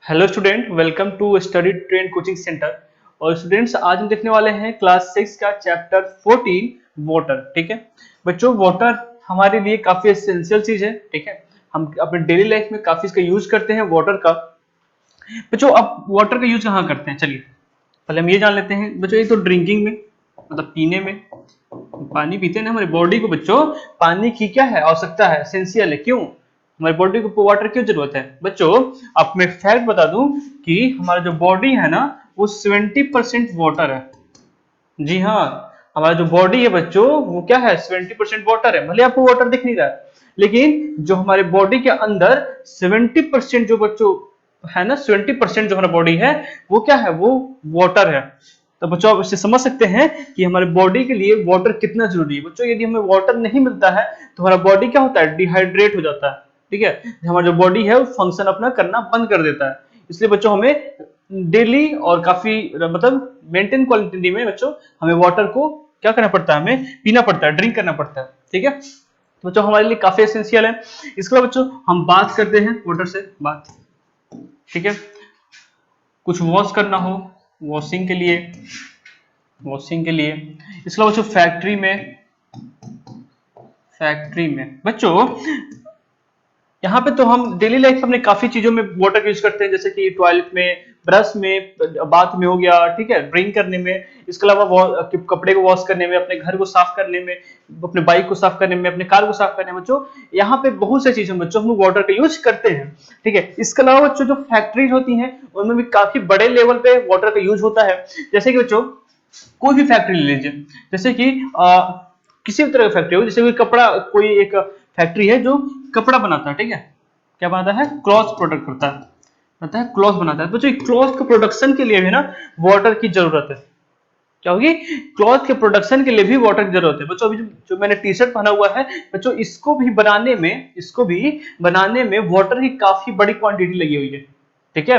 Hello student, welcome to study train coaching centre. और students, आज हम देखने वाले हैं क्लास 6 का चैप्टर 14 वाटर। ठीक है बच्चों, वाटर हमारे लिए काफी एसेंशियल चीज है। ठीक है, हम अपने डेली लाइफ में काफी इसका यूज करते हैं वाटर का। बच्चों, अब वाटर का यूज कहाँ करते हैं, चलिए पहले हम ये जान लेते हैं। बच्चों, एक तो ड्रिंकिंग में, मतलब पीने में, पानी पीते हैं ना हमारी बॉडी को। बच्चों, पानी की क्या है, आवश्यकता है, एसेंशियल है। क्यों हमारी बॉडी को वाटर क्यों जरूरत है? बच्चों, आपको मैं फैक्ट बता दूं कि हमारा जो बॉडी है ना, वो 70% वाटर है। जी हाँ, हमारा जो बॉडी है बच्चों, वो क्या है, 70% वाटर है। भले आपको वाटर दिख नहीं रहा है, लेकिन जो हमारे बॉडी के अंदर 70% जो बच्चों है ना, 70% जो हमारा बॉडी है वो क्या है, वो वाटर है। तो बच्चों, आप इससे समझ सकते हैं कि हमारे बॉडी के लिए वाटर कितना जरूरी है। बच्चों, यदि हमें वाटर नहीं मिलता है तो हमारा बॉडी क्या होता है, डिहाइड्रेट हो जाता है। ठीक है, हमारा जो बॉडी है वो फंक्शन अपना करना बंद कर देता है। इसलिए बच्चों, हमें डेली और काफी मतलब मेंटेन क्वालिटी में बच्चों हमें वाटर को क्या करना पड़ता है, हमें पीना पड़ता है, ड्रिंक करना पड़ता है। ठीक है, तो बच्चों हमारे लिए काफी एसेंशियल है। इसके बाद बच्चों हम बात करते हैं वाटर से बात। ठीक है, कुछ वॉश करना हो, वॉशिंग के लिए, वॉशिंग के लिए। इसके अलावा बच्चों फैक्ट्री में बच्चों, यहाँ पे तो हम डेली लाइफ में अपने काफी चीजों में वाटर यूज करते हैं, जैसे कि टॉयलेट में, ब्रश में, बाथ में हो गया। ठीक है, ड्रिंक करने में, इसके अलावा कपड़े को वॉश करने में, अपने घर को साफ करने में, अपने बाइक को साफ करने में, अपने कार को साफ करने में। बच्चों, यहाँ पे बहुत से चीजों में बच्चों हम वाटर का यूज करते हैं। ठीक है, इसके अलावा बच्चों जो फैक्ट्रीज होती हैं उनमें भी काफी बड़े लेवल पे वाटर का यूज होता है। जैसे कि बच्चों कोई भी फैक्ट्री ले लीजिए, जैसे कि किसी भी तरह की फैक्ट्री हो, जैसे कोई कपड़ा, कोई एक फैक्ट्री है जो कपड़ा बनाता है। ठीक है, क्या बनाता है, क्लॉथ प्रोडक्ट करता है, बनाता है, क्लॉथ बनाता है। बच्चों, क्लॉथ के प्रोडक्शन के लिए भी ना वाटर की जरूरत है। क्या होगी, क्लॉथ के प्रोडक्शन के लिए भी वाटर की जरूरत है। बच्चों, अभी जो मैंने टी शर्ट पहना हुआ है बच्चों, इसको भी बनाने में वाटर की काफी बड़ी क्वांटिटी लगी हुई है। ठीक है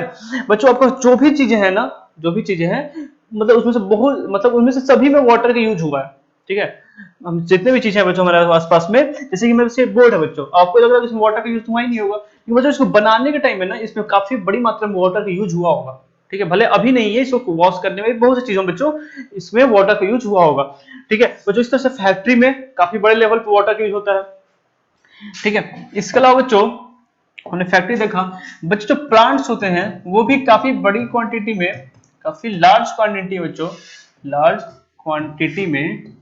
बच्चों, आपको जो भी चीजें है ना, जो भी चीजें हैं, मतलब उसमें से बहुत, मतलब उनमें से सभी में वाटर का यूज हुआ है। ठीक है, हम जितने भी चीजें हैं बच्चों हमारे आसपास में, जैसे कि मेरे से बोर्ड है बच्चों, आपको लग रहा है इसमें वाटर का यूज हुआ ही नहीं होगा, लेकिन बच्चों इसको बनाने के टाइम में ना इसमें काफी बड़ी मात्रा में वाटर का यूज हुआ होगा। ठीक है, भले अभी नहीं है, इसको वॉश करने में बहुत सी चीजों में बच्चों इसमें वाटर का यूज हुआ होगा। ठीक है बच्चों, इस तरह से फैक्ट्री में काफी बड़े लेवल पे वाटर का यूज होता है। ठीक है, इसके अलावा बच्चों हमने फैक्ट्री देखा। बच्चों, जो प्लांट्स होते हैं वो भी काफी बड़ी क्वांटिटी में, काफी लार्ज क्वांटिटी बच्चों, लार्ज क्वांटिटी में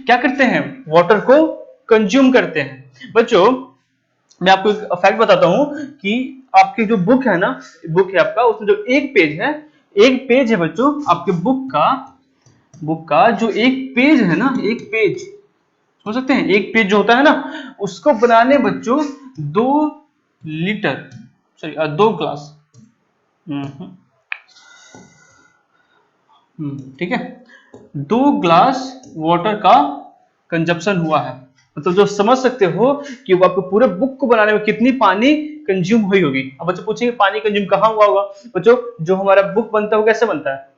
क्या करते हैं, वाटर को कंज्यूम करते हैं। बच्चों, मैं आपको एक फैक्ट बताता हूं कि आपकी जो बुक है ना, बुक है आपका, उसमें जो एक पेज है बच्चों, आपके बुक का जो एक पेज है ना, एक पेज, समझ सकते हैं, एक पेज जो होता है ना, उसको बनाने बच्चों 2 लीटर, सॉरी 2 ग्लास, हम्म, ठीक है, 2 ग्लास वाटर का कंजप्शन हुआ है। मतलब जो समझ सकते हो कि वो आपको पूरे बुक को बनाने में कितनी पानी कंज्यूम हुई होगी। अब बच्चों पूछेंगे पानी कंज्यूम कहाँ हुआ होगा। बच्चों, जो हमारा बुक बनता है वो कैसे बनता है,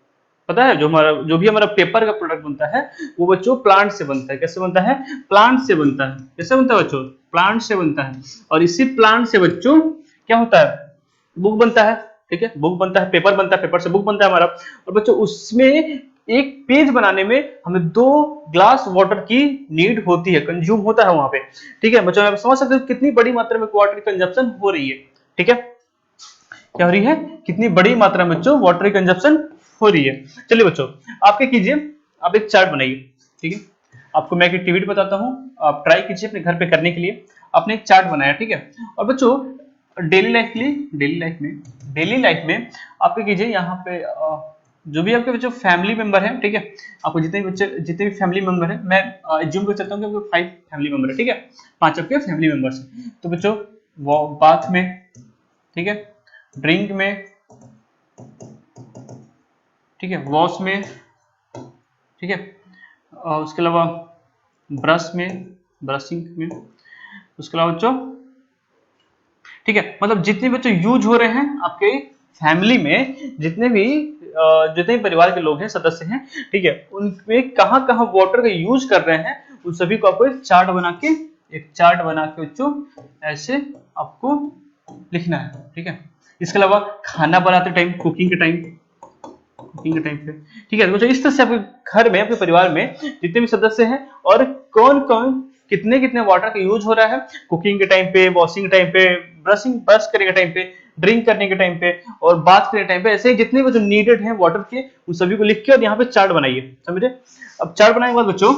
पता है? जो भी हमारा पेपर का प्रोडक्ट बनता है वो बच्चों प्लांट से बनता है। कैसे बनता है, प्लांट से बनता है। कैसे बनता है बच्चों, प्लांट से बनता है। और इसी प्लांट से बच्चों क्या होता है, बुक बनता है। ठीक है, बुक बनता है, पेपर बनता है, पेपर से बुक बनता है हमारा। और बच्चों, उसमें एक पेज बनाने में हमें 2 ग्लास वाटर की नीड होती है, कंज्यूम होता है वहां पे। ठीक है बच्चों, आप समझ सकते हो कितनी बड़ी मात्रा में वाटर की कंजप्शन हो रही है। ठीक है, क्या हो रही है, कितनी बड़ी मात्रा में बच्चों वाटर की कंजप्शन हो रही है। चलिए बच्चों, आप क्या कीजिए, आप एक चार्ट बनाइए। ठीक है, आपको मैं एक एक्टिविटी बताता हूँ, आप ट्राई कीजिए अपने घर पे करने के लिए। आपने एक चार्ट बनाया, ठीक है, और बच्चों डेली लाइफ के लिए, डेली लाइफ में आप क्या कीजिए, यहाँ पे जो भी आपके बच्चों फैमिली मेंबर है, ठीक है, आपको जितने भी फैमिली मेंबर है, मैं एज्यूम कर सकता हूँ कि आपको 5 फैमिली मेंबर है। ठीक है, 5 आपके फैमिली मेंबर्स है। तो बच्चों, वो बाथ में, ठीक है, ड्रिंक में, ठीक है, वॉश में, ठीक है, और उसके अलावा ब्रश में, ब्रशिंग में, उसके अलावा बच्चों, ठीक है, मतलब जितने बच्चों यूज हो रहे हैं आपके फैमिली में, जितने भी परिवार के लोग हैं, सदस्य हैं, ठीक है, उनमें कहाँ कहाँ वाटर का यूज कर रहे हैं, उन सभी को आपको एक चार्ट बना के बच्चों ऐसे आपको लिखना है, ठीक है। इसके अलावा खाना बनाते टाइम, कुकिंग के टाइम पे, ठीक है। तो इस तरह से आपके घर में, आपके परिवार में जितने भी सदस्य हैं और कौन कौन कितने कितने वाटर का यूज हो रहा है कुकिंग के टाइम पे, वॉशिंग के टाइम पे, ब्रश करने के टाइम पे, ड्रिंक करने के टाइम पे और बात करने के टाइम पे, ऐसे ही जितने भी जो नीडेड है वाटर के उन सभी को लिख के और यहाँ पे चार्ट बनाइए, समझे। अब चार्ट बनाने के बाद बच्चों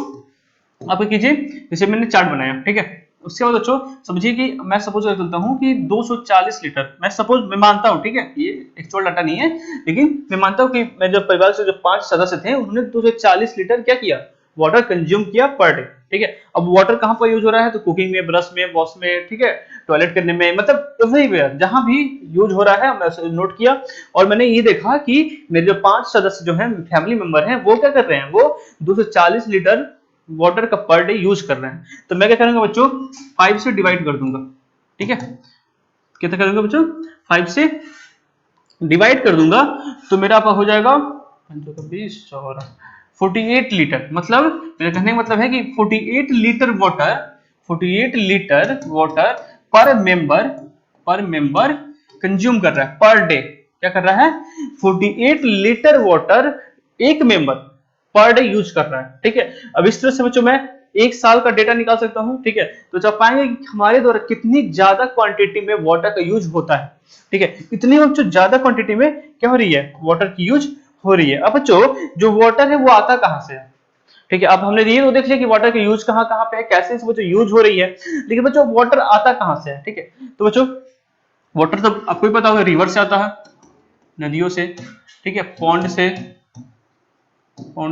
आप कीजिए, जैसे मैंने चार्ट बनाया, ठीक है। उसके बाद बच्चों समझिए कि मैं सपोज कर चलता हूँ कि 240 लीटर, मैं मानता हूँ, ठीक है, ये एक्चुअल डाटा नहीं है, लेकिन मैं मानता हूँ कि मैं जब परिवार से जो 5 सदस्य थे उन्होंने 240 लीटर क्या किया, वाटर कंज्यूम किया पर डे, ठीक है। अब वाटर कहाँ पर यूज हो रहा है, तो कुकिंग में, ब्रश में, वॉश में, ठीक है, टॉयलेट करने में, मतलब एवरीवेयर जहां भी यूज हो रहा है मैं नोट किया। और मैंने ये देखा कि मेरे जो 5 सदस्य जो हैं, फैमिली मेंबर हैं, वो क्या कर रहे हैं, वो 240 लीटर वाटर का पर डे यूज कर रहे हैं। तो मैं क्या करूंगा बच्चों, 5 से डिवाइड कर दूंगा, ठीक है। कितना करूंगा बच्चों, 5 से डिवाइड कर दूंगा, तो मेरा हो जाएगा 20 और 48 लीटर। मतलब मेरे कहने का मतलब है कि 48 लीटर वाटर, 48 लीटर वाटर पर मेंबर कंज्यूम कर रहा है पर डे। क्या कर रहा है, 48 लीटर वाटर एक मेंबर पर डे यूज कर रहा है, ठीक है। अब इस तरह से बच्चों मैं एक साल का डेटा निकाल सकता हूं, ठीक है। तो जब पाएंगे कि हमारे द्वारा कितनी ज्यादा क्वांटिटी में वाटर का यूज होता है, ठीक है, इतनी बच्चों ज्यादा क्वांटिटी में क्या हो रही है, वाटर की यूज हो रही है। अब बच्चों जो वाटर है वो आता कहां से है, ठीक है। अब हमने ये तो देख लिया कि वाटर की यूज कहां कहां पे है, कैसे से बच्चों यूज हो रही है, लेकिन बच्चों वाटर आता कहां से है, ठीक है। तो बच्चों वाटर तो आपको ही पता होगा, रिवर से आता है, नदियों से, ठीक है, पॉन्ड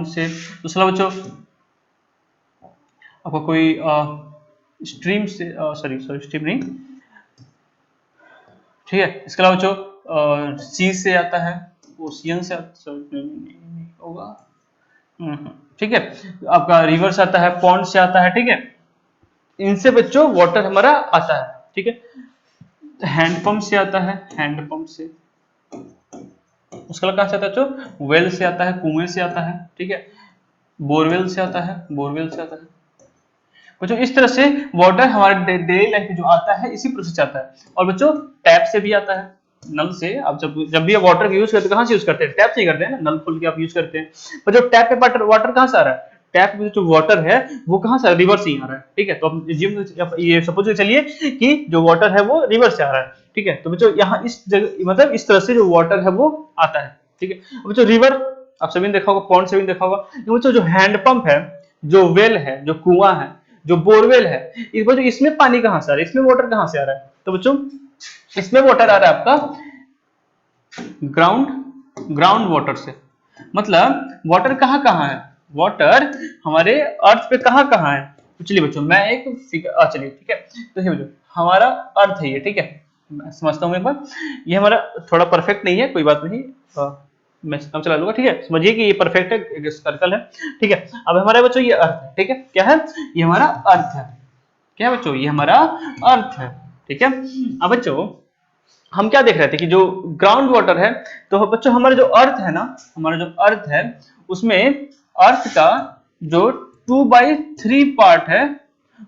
से दूसरा बच्चों आपका कोई स्ट्रीम से, सॉरी स्ट्रीम नहीं, ठीक है। इसके अलावा बच्चों सी से आता है, ओशियन से नहीं होगा, ठीक है। आपका रिवर से आता है, पॉन्ड से आता है, ठीक है। इनसे बच्चों वाटर हमारा आता है, ठीक है। हैंडपंप से आता है, हैंडपंप से। उसके अलावा कहां से आता है बच्चों, वेल से आता है, कुएं से आता है, ठीक है। बोरवेल से आता है, बोरवेल से आता है बच्चों। इस तरह से वाटर हमारे डेली लाइफ में जो आता है इसी प्रोसेस से आता है। और बच्चों टैप से भी आता है, नल से। आप जब जब भी आप वाटर का यूज करते हैं, कहां से यूज करते हैं, टैप से ही करते हैं ना, नल खोल के आप यूज करते हैं। पर जो टैप पे वाटर कहां से आ रहा है, टैप में जो वाटर है वो कहां से, रिवर से ही आ रहा है, ठीक है। तो आप जिम ये सपोज चलिए कि जो वाटर है वो रिवर से आ रहा है, ठीक है। तो बच्चों यहाँ इस जगह मतलब इस तरह से जो वाटर है वो आता है, ठीक है। बच्चों रिवर आप सभी ने देखा होगा, पॉन्ड से भी देखा होगा। बच्चों जो हैंडपंप है, जो वेल है, जो कुआं है, जो बोरवेल है, इस बच्चों इसमें पानी कहां से आ रहा है, इसमें वाटर कहां से आ रहा है, तो बच्चों इसमें वाटर आ रहा है आपका ग्राउंड वाटर से। मतलब वाटर कहां कहां है, वाटर हमारे अर्थ पे कहां कहां है। तो चलिए बच्चों मैं एक चलिए ठीक है। तो बच्चों हमारा अर्थ है ये, ठीक है, मैं समझता हूँ एक बार, ये हमारा थोड़ा परफेक्ट नहीं है, कोई बात नहीं, मैं काम चला लूंगा, ठीक है। समझिए कि ये परफेक्ट है, एक सर्कल है, ठीक है। अब हमारे बच्चों ये अर्थ है, ठीक है, क्या है, ये हमारा अर्थ है, क्या है बच्चों, ये हमारा अर्थ है, ठीक है। अब बच्चों हम क्या देख रहे थे कि जो ग्राउंड वाटर है, तो बच्चों हमारा जो अर्थ है ना, हमारा जो अर्थ है उसमें अर्थ का जो 2/3 पार्ट है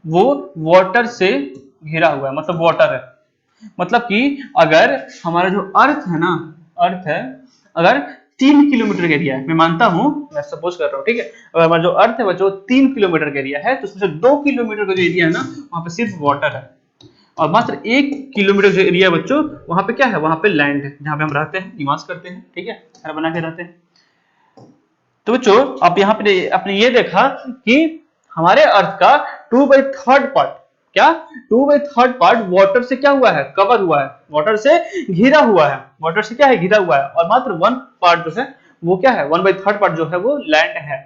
वो वाटर से घिरा हुआ है, मतलब वाटर है। मतलब कि अगर हमारा जो अर्थ है ना, अर्थ है, अगर 3 किलोमीटर का एरिया है, मैं मानता हूं, मैं सपोज कर रहा हूं, ठीक है, अगर हमारा जो अर्थ है वो जो 3 किलोमीटर का एरिया है, तो उसमें से 2 किलोमीटर का जो एरिया है ना, वहां पे सिर्फ वाटर है। और मात्र 1 किलोमीटर जो एरिया है बच्चों, वहां पे क्या है, वहां पे लैंड है, जहां पे हम रहते हैं, निवास करते हैं, ठीक है, घर बना के रहते हैं। तो बच्चों आप यहाँ पे आपने ये देखा कि हमारे अर्थ का 2/3 पार्ट, क्या 2/3 पार्ट वाटर से क्या हुआ है, कवर हुआ है, वाटर से घिरा हुआ है, वाटर से क्या है, घिरा हुआ है। और मात्र 1 पार्ट जो है वो क्या है, 1/3 पार्ट जो है वो लैंड है।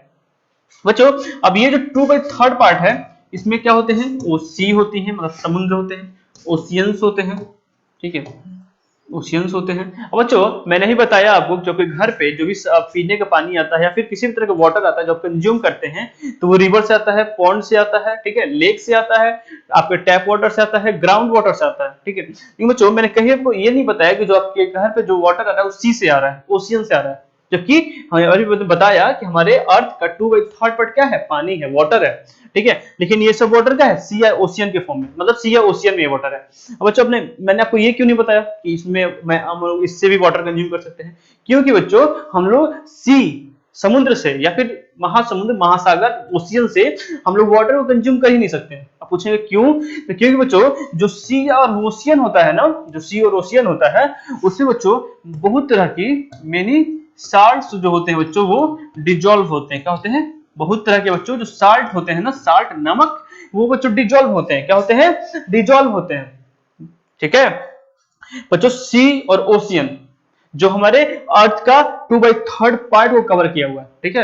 बच्चों अब ये जो 2/3 पार्ट है, इसमें क्या होते हैं, ओ सी होती है, मतलब समुद्र होते हैं, ओशियंस होते हैं, ठीक है, ओशियंस होते हैं। अब बच्चों मैंने ही बताया आपको, जो कि घर पे जो भी पीने का पानी आता है या फिर किसी भी तरह का वाटर आता है जो कंज्यूम करते हैं, तो वो रिवर से आता है, पॉन्ड से आता है, ठीक है, लेक से आता है, आपके टैप वाटर से आता है, ग्राउंड वाटर से आता है, ठीक है। लेकिन बच्चों मैंने कहीं आपको ये नहीं बताया कि जो आपके घर पे जो वाटर आ रहा है वो सी से आ रहा है, ओशियन से आ रहा है, जबकि हमें अभी बताया कि हमारे अर्थ का 2/3 पार्ट क्या है, पानी है, वाटर है, ठीक है। लेकिन ये सब वाटर क्या है, सी या ओशियन के फॉर्म में, मतलब सी या ओशियन में ये वाटर है। अब बच्चों मैंने आपको ये क्यों नहीं बताया कि इसमें हम लोग इससे भी वाटर कंज्यूम कर सकते हैं, क्योंकि बच्चों हम लोग सी समुद्र से या फिर महासमुद्र, महासागर, ओशियन से हम लोग वाटर को कंज्यूम कर ही नहीं सकते हैं। आप पूछेंगे क्यों, तो क्योंकि बच्चों जो सी और ओशियन होता है ना, जो सी और ओशियन होता है उसमें बच्चों बहुत तरह की मेनी साल्ट्स जो होते हैं बच्चों वो डिजोल्व होते हैं। क्या होते हैं, बहुत तरह के बच्चों जो साल्ट होते हैं ना, साल्ट नमक, वो बच्चों डिजोल्व होते हैं। क्या होते हैं, डिजोल्व होते हैं, ठीक है। बच्चों सी और ओशियन जो हमारे अर्थ का 2/3 पार्ट को कवर किया हुआ है, ठीक है,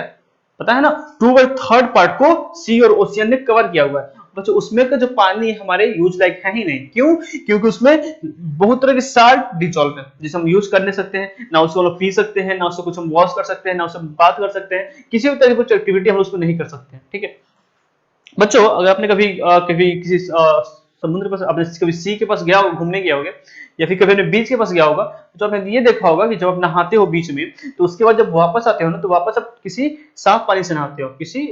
पता है ना, 2/3 पार्ट को सी और ओशियन ने कवर किया हुआ है। बच्चों उसमें का जो पानी हमारे यूज लायक है ही नहीं, क्यों, क्योंकि उसमें बहुत तरह के साल्ट डिजोल्व है जिसे हम यूज कर नहीं सकते हैं, ना उसको हम पी सकते हैं, ना उससे कुछ हम वॉश कर सकते हैं, ना उससे बात कर सकते हैं, किसी भी तरह की एक्टिविटी हम उसको नहीं कर सकते हैं, ठीक है। बच्चों अगर आपने कभी किसी समुद्र पर, आपने कभी सी के पास गया घूमने गया होगा या फिर कभी अपने बीच के पास गया होगा, तो आपने ये देखा होगा कि जब आप नहाते हो बीच में, तो उसके बाद जब वापस आते हो ना, तो वापस आप किसी साफ पानी से नहाते हो, किसी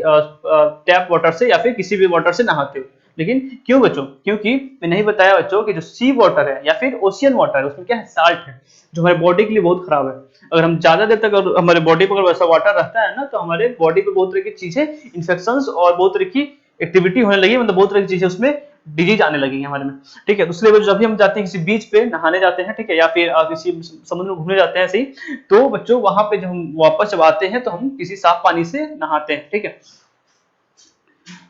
टैप वाटर से या फिर किसी भी वाटर से नहाते हो। लेकिन क्यों बच्चों, क्योंकि मैंने नहीं बताया बच्चों कि जो सी वाटर है या फिर ओशियन वाटर है उसमें क्या है, साल्ट है, जो हमारे बॉडी के लिए बहुत खराब है। अगर हम ज्यादा देर तक हमारे बॉडी पर वैसा वाटर रहता है ना, तो हमारे बॉडी पे बहुत तरह की चीजें, इन्फेक्शन और बहुत तरह की एक्टिविटी होने लगी, मतलब बहुत तरह की चीजें उसमें डिजीज आने लगी हमारे में, ठीक है। तो इसलिए जब भी हम जाते हैं किसी बीच पे नहाने जाते हैं, ठीक है, या फिर किसी समुद्र में घूमने जाते हैं ऐसे ही, तो बच्चों वहां पे जब हम वापस जब आते हैं तो हम किसी साफ पानी से नहाते हैं, ठीक है।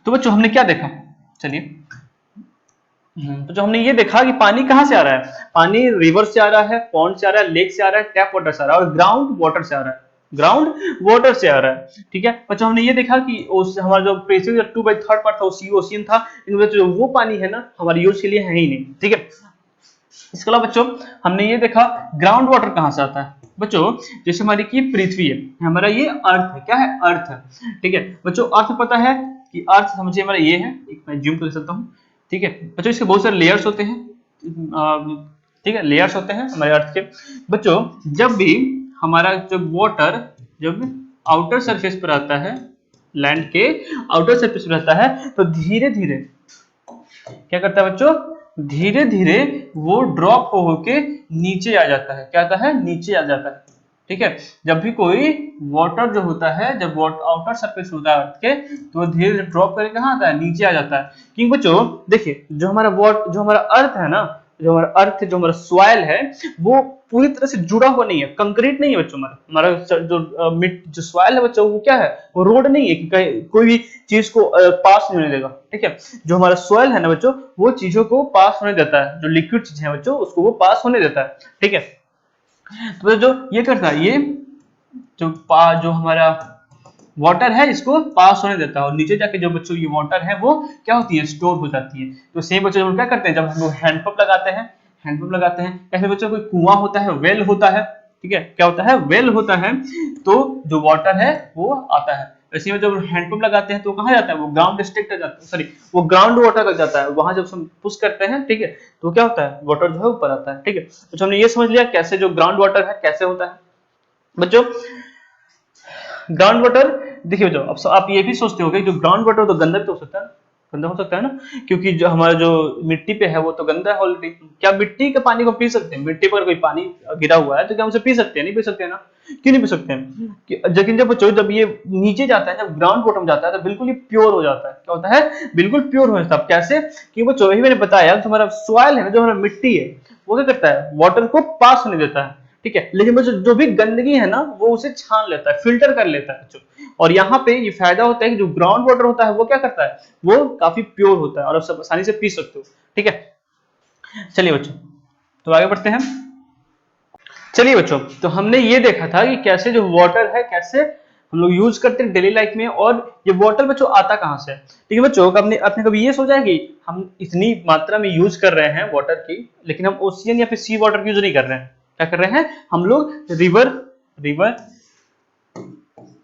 तो बच्चों हमने क्या देखा, चलिए, तो जो हमने ये देखा कि पानी कहाँ से आ रहा है, पानी रिवर से आ रहा है, पॉन्ड से आ रहा है, लेक से आ रहा है, टैप वाटर से आ रहा है और ग्राउंड वाटर से आ रहा है, ग्राउंड वाटर से आ रहा है, ठीक है। बच्चों हमने ये देखा कि उस हमारा जो पृथ्वी का 2/3 पार्ट था वो सी ओशियन था, लेकिन बच्चों वो पानी है ना हमारे यूज के लिए है ही नहीं, ठीक है। इसके अलावा बच्चों हमने ये देखा ग्राउंड वाटर कहाँ से आता है। बच्चों जैसे हमारी की पृथ्वी है, हमारा ये अर्थ है, क्या है, अर्थ है, ठीक है। बच्चों अर्थ पता है कि अर्थ समझिए हमारा ये है, एक मैं जूम कर सकता हूँ, ठीक है। बच्चों इसके बहुत सारे लेयर्स होते हैं, ठीक है, लेयर्स होते हैं हमारे अर्थ के। बच्चों जब भी हमारा जब वाटर जब आउटर सरफेस पर आता है, लैंड के आउटर सरफेस पर रहता है, तो धीरे धीरे क्या करता है बच्चों, धीरे धीरे वो ड्रॉप हो होके नीचे आ जाता है, क्या आता है, नीचे आ जाता है, ठीक है। जब भी कोई वाटर जो होता है, जब आउटर सरफेस होता है अर्थ के, तो वो धीरे धीरे ड्रॉप करके कहाँ आता है, नीचे आ जाता है। क्योंकि बच्चों देखिए जो हमारा अर्थ है ना, जो हमारा अर्थ, जो हमारा सॉइल है, वो पूरी तरह से जुड़ा हुआ नहीं है, कंक्रीट नहीं है बच्चों। हमारा हमारा जो मिट जो सॉइल है बच्चों, वो क्या है, वो रोड नहीं है कि कोई भी चीज को पास नहीं होने देगा, ठीक है। जो हमारा सॉइल है ना बच्चों, वो चीजों को पास होने देता है, जो लिक्विड चीजें हैं बच्चों उसको वो पास होने देता है, ठीक है। तो जो ये करता है, ये जो हमारा वाटर है इसको पास होने देता है, और नीचे जाके जो बच्चों ये वाटर है वो क्या होती है, स्टोर हो जाती है। तो सेम बच्चों हम क्या करते हैं, जब हम लोग हैंडपंप लगाते हैं, हैंडपंप लगाते हैं, या फिर बच्चों कोई कुआं होता है, वेल होता है, ठीक है, क्या होता है, वेल होता है, तो जो वाटर है वो आता है। वैसे में जब हैंडपंप लगाते हैं तो कहाँ जाता है, वो ग्राउंड स्टेट तक जाता है, सॉरी वो ग्राउंड वाटर तक जाता है, वहां जब हम पुश करते हैं, ठीक है, तो क्या होता है, वाटर जो है ऊपर आता है, ठीक है। तो हमने ये समझ लिया कैसे जो ग्राउंड वाटर है कैसे होता है। बच्चों ग्राउंड वाटर देखिए, जो अब आप ये भी सोचते हो जो ग्राउंड वाटर तो गंदा तो हो सकता है, गंदा हो सकता है ना, क्योंकि जो हमारा जो मिट्टी पे है वो तो गंदा है ऑलरेडी। क्या मिट्टी के पानी को पी सकते हैं, मिट्टी पर कोई पानी गिरा हुआ है तो क्या हम उसे पी सकते हैं, नहीं पी सकते हैं ना, क्यों नहीं पी सकते हैं, लेकिन जब ये नीचे जाता है, जब ग्राउंड बॉटम जाता है तो बिल्कुल ही प्योर हो जाता है, क्या होता है, बिल्कुल प्योर हो जाता है। कैसे, कि वो वही मैंने बताया, जो हमारा सॉइल है ना, जो हमारा मिट्टी है, वो क्या करता है, वाटर को पास होने देता है, ठीक है। लेकिन जो भी गंदगी है ना वो उसे छान लेता है, फिल्टर कर लेता है बच्चों। और यहाँ पे ये फायदा होता है कि जो ग्राउंड वाटर होता है वो क्या करता है, वो काफी प्योर होता है और आप सब आसानी से पी सकते हो, ठीक है। चलिए बच्चों तो आगे बढ़ते हैं। चलिए बच्चों, तो हमने ये देखा था कि कैसे जो वाटर है कैसे हम लोग यूज करते हैं डेली लाइफ में, और ये वाटर बच्चों आता कहाँ से है, ठीक है बच्चों। आपने कभी ये सोचा है कि हम इतनी मात्रा में यूज कर रहे हैं वाटर की, लेकिन हम ओशियन या फिर सी वाटर यूज नहीं कर रहे हैं, क्या कर रहे हैं, हम लोग रिवर रिवर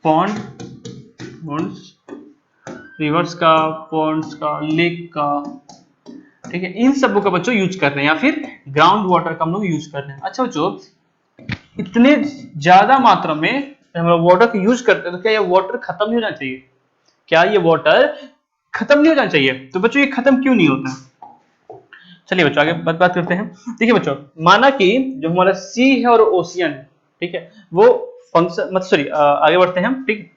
पॉन्ड रिवर्स का, पॉन्ड्स का, लेक का, ठीक है, इन सबों का बच्चों यूज कर रहे हैं, या फिर ग्राउंड वाटर का हम लोग यूज कर रहे हैं। अच्छा बच्चों, इतने ज्यादा मात्रा में जब हम लोग वाटर को यूज करते हैं तो क्या ये वाटर खत्म नहीं होना चाहिए? क्या ये वाटर खत्म नहीं हो जाना चाहिए? तो बच्चों ये खत्म क्यों नहीं होता? चलिए बच्चों आगे बात करते हैं। देखिए बच्चों, माना कि जो हमारा सी है और ओशियन है, ठीक है, वो फंक्शन मत सॉरी आगे बढ़ते हैं हम, ठीक।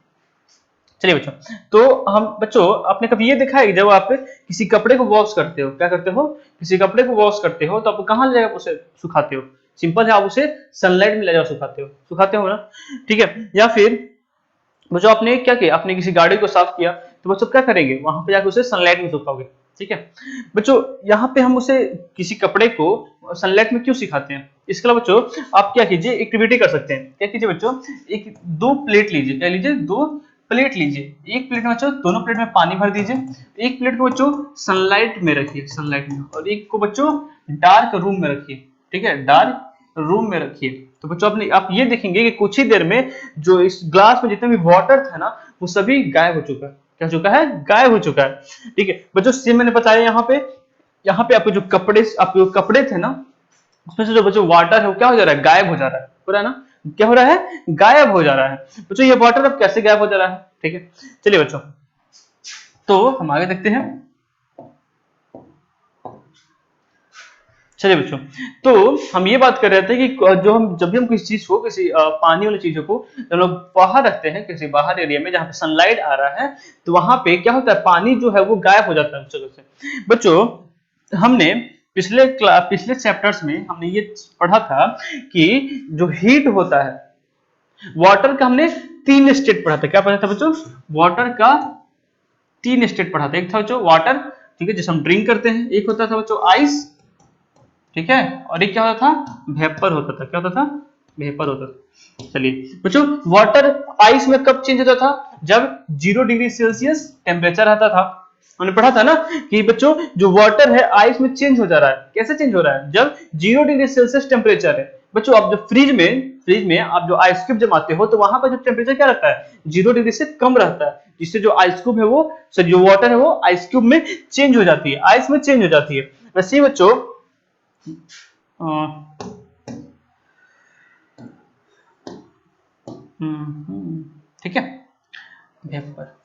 चलिए बच्चों, तो हम बच्चों आपने कभी ये देखा है कि जब आप किसी कपड़े को वॉश करते हो, क्या करते हो, किसी कपड़े को वॉश करते हो तो आप कहाँ ले जाकर उसे सुखाते हो? सिंपल है, आप उसे सनलाइट में ले जाकर सुखाते हो ना, ठीक है। या फिर बच्चों आपने क्या किया, आपने किसी गाड़ी को साफ किया तो बच्चों क्या करेंगे, वहां पे जाकर उसे सनलाइट में सुखाओगे, ठीक है। बच्चों यहाँ पे हम उसे किसी कपड़े को सनलाइट में क्यों सिखाते हैं? इसके अलावा बच्चों आप क्या कीजिए, एक्टिविटी कर सकते हैं। क्या कीजिए बच्चों, एक दो प्लेट लीजिए, क्या लीजिए, दो प्लेट लीजिए। एक प्लेट में बच्चों, दोनों प्लेट में पानी भर दीजिए। एक प्लेट को बच्चों सनलाइट में रखिए, सनलाइट में, और एक को बच्चों डार्क रूम में रखिए, ठीक है, डार्क रूम में रखिए। तो बच्चों अपने आप ये देखेंगे कि कुछ ही देर में जो इस ग्लास में जितना भी वाटर था ना वो सभी गायब हो चुका है। क्या हो चुका है? गायब हो चुका है, ठीक है। बच्चों सेम मैंने बताया यहाँ पे आपके जो कपड़े थे ना उसमें से जो बच्चों वाटर है वो क्या हो जा रहा है, गायब हो जा रहा है, हो रहा है ना, क्या हो रहा है, गायब हो जा रहा है। बच्चों ये वाटर अब कैसे गायब हो जा रहा है, ठीक है। चलिए बच्चों, तो हम आगे देखते हैं। चलिए बच्चों, तो हम ये बात कर रहे थे कि जो हम जब भी हम किसी चीज को, किसी पानी वाली चीजों को जब लोग बाहर रखते हैं, किसी बाहर एरिया में जहाँ पे सनलाइट आ रहा है, तो वहां पे क्या होता है, पानी जो है वो गायब हो जाता है उस जगह से। बच्चों हमने पिछले चैप्टर्स में हमने ये पढ़ा था कि जो हीट होता है वाटर का, हमने तीन स्टेट पढ़ा था। क्या पढ़ा था बच्चों? वाटर का तीन स्टेट पढ़ा था। एक था बच्चों वाटर, ठीक है, जिसे हम ड्रिंक करते हैं। एक होता था बच्चों आइस, ठीक है, और एक क्या होता था, वेपर होता था। क्या होता था? वेपर होता था। चलिए बच्चों, वाटर आइस में कब चेंज होता था? जब 0 डिग्री सेल्सियस टेम्परेचर रहता था। हमने पढ़ा था ना कि बच्चों जो वाटर है आइस में चेंज हो जा रहा है। कैसे चेंज हो रहा है? जब 0 डिग्री सेल्सियस टेम्परेचर है। बच्चों आप जब फ्रिज में आप जो आइस क्यूब जमाते हो तो वहां पर जो टेम्परेचर क्या रहता है, 0 डिग्री से कम रहता है, जिससे जो आइस क्यूब है वो, सॉरी, जो वाटर है वो आइस क्यूब में चेंज हो जाती है, आइस में चेंज हो जाती है। वैसे ही बच्चों ठीक है, वेपर।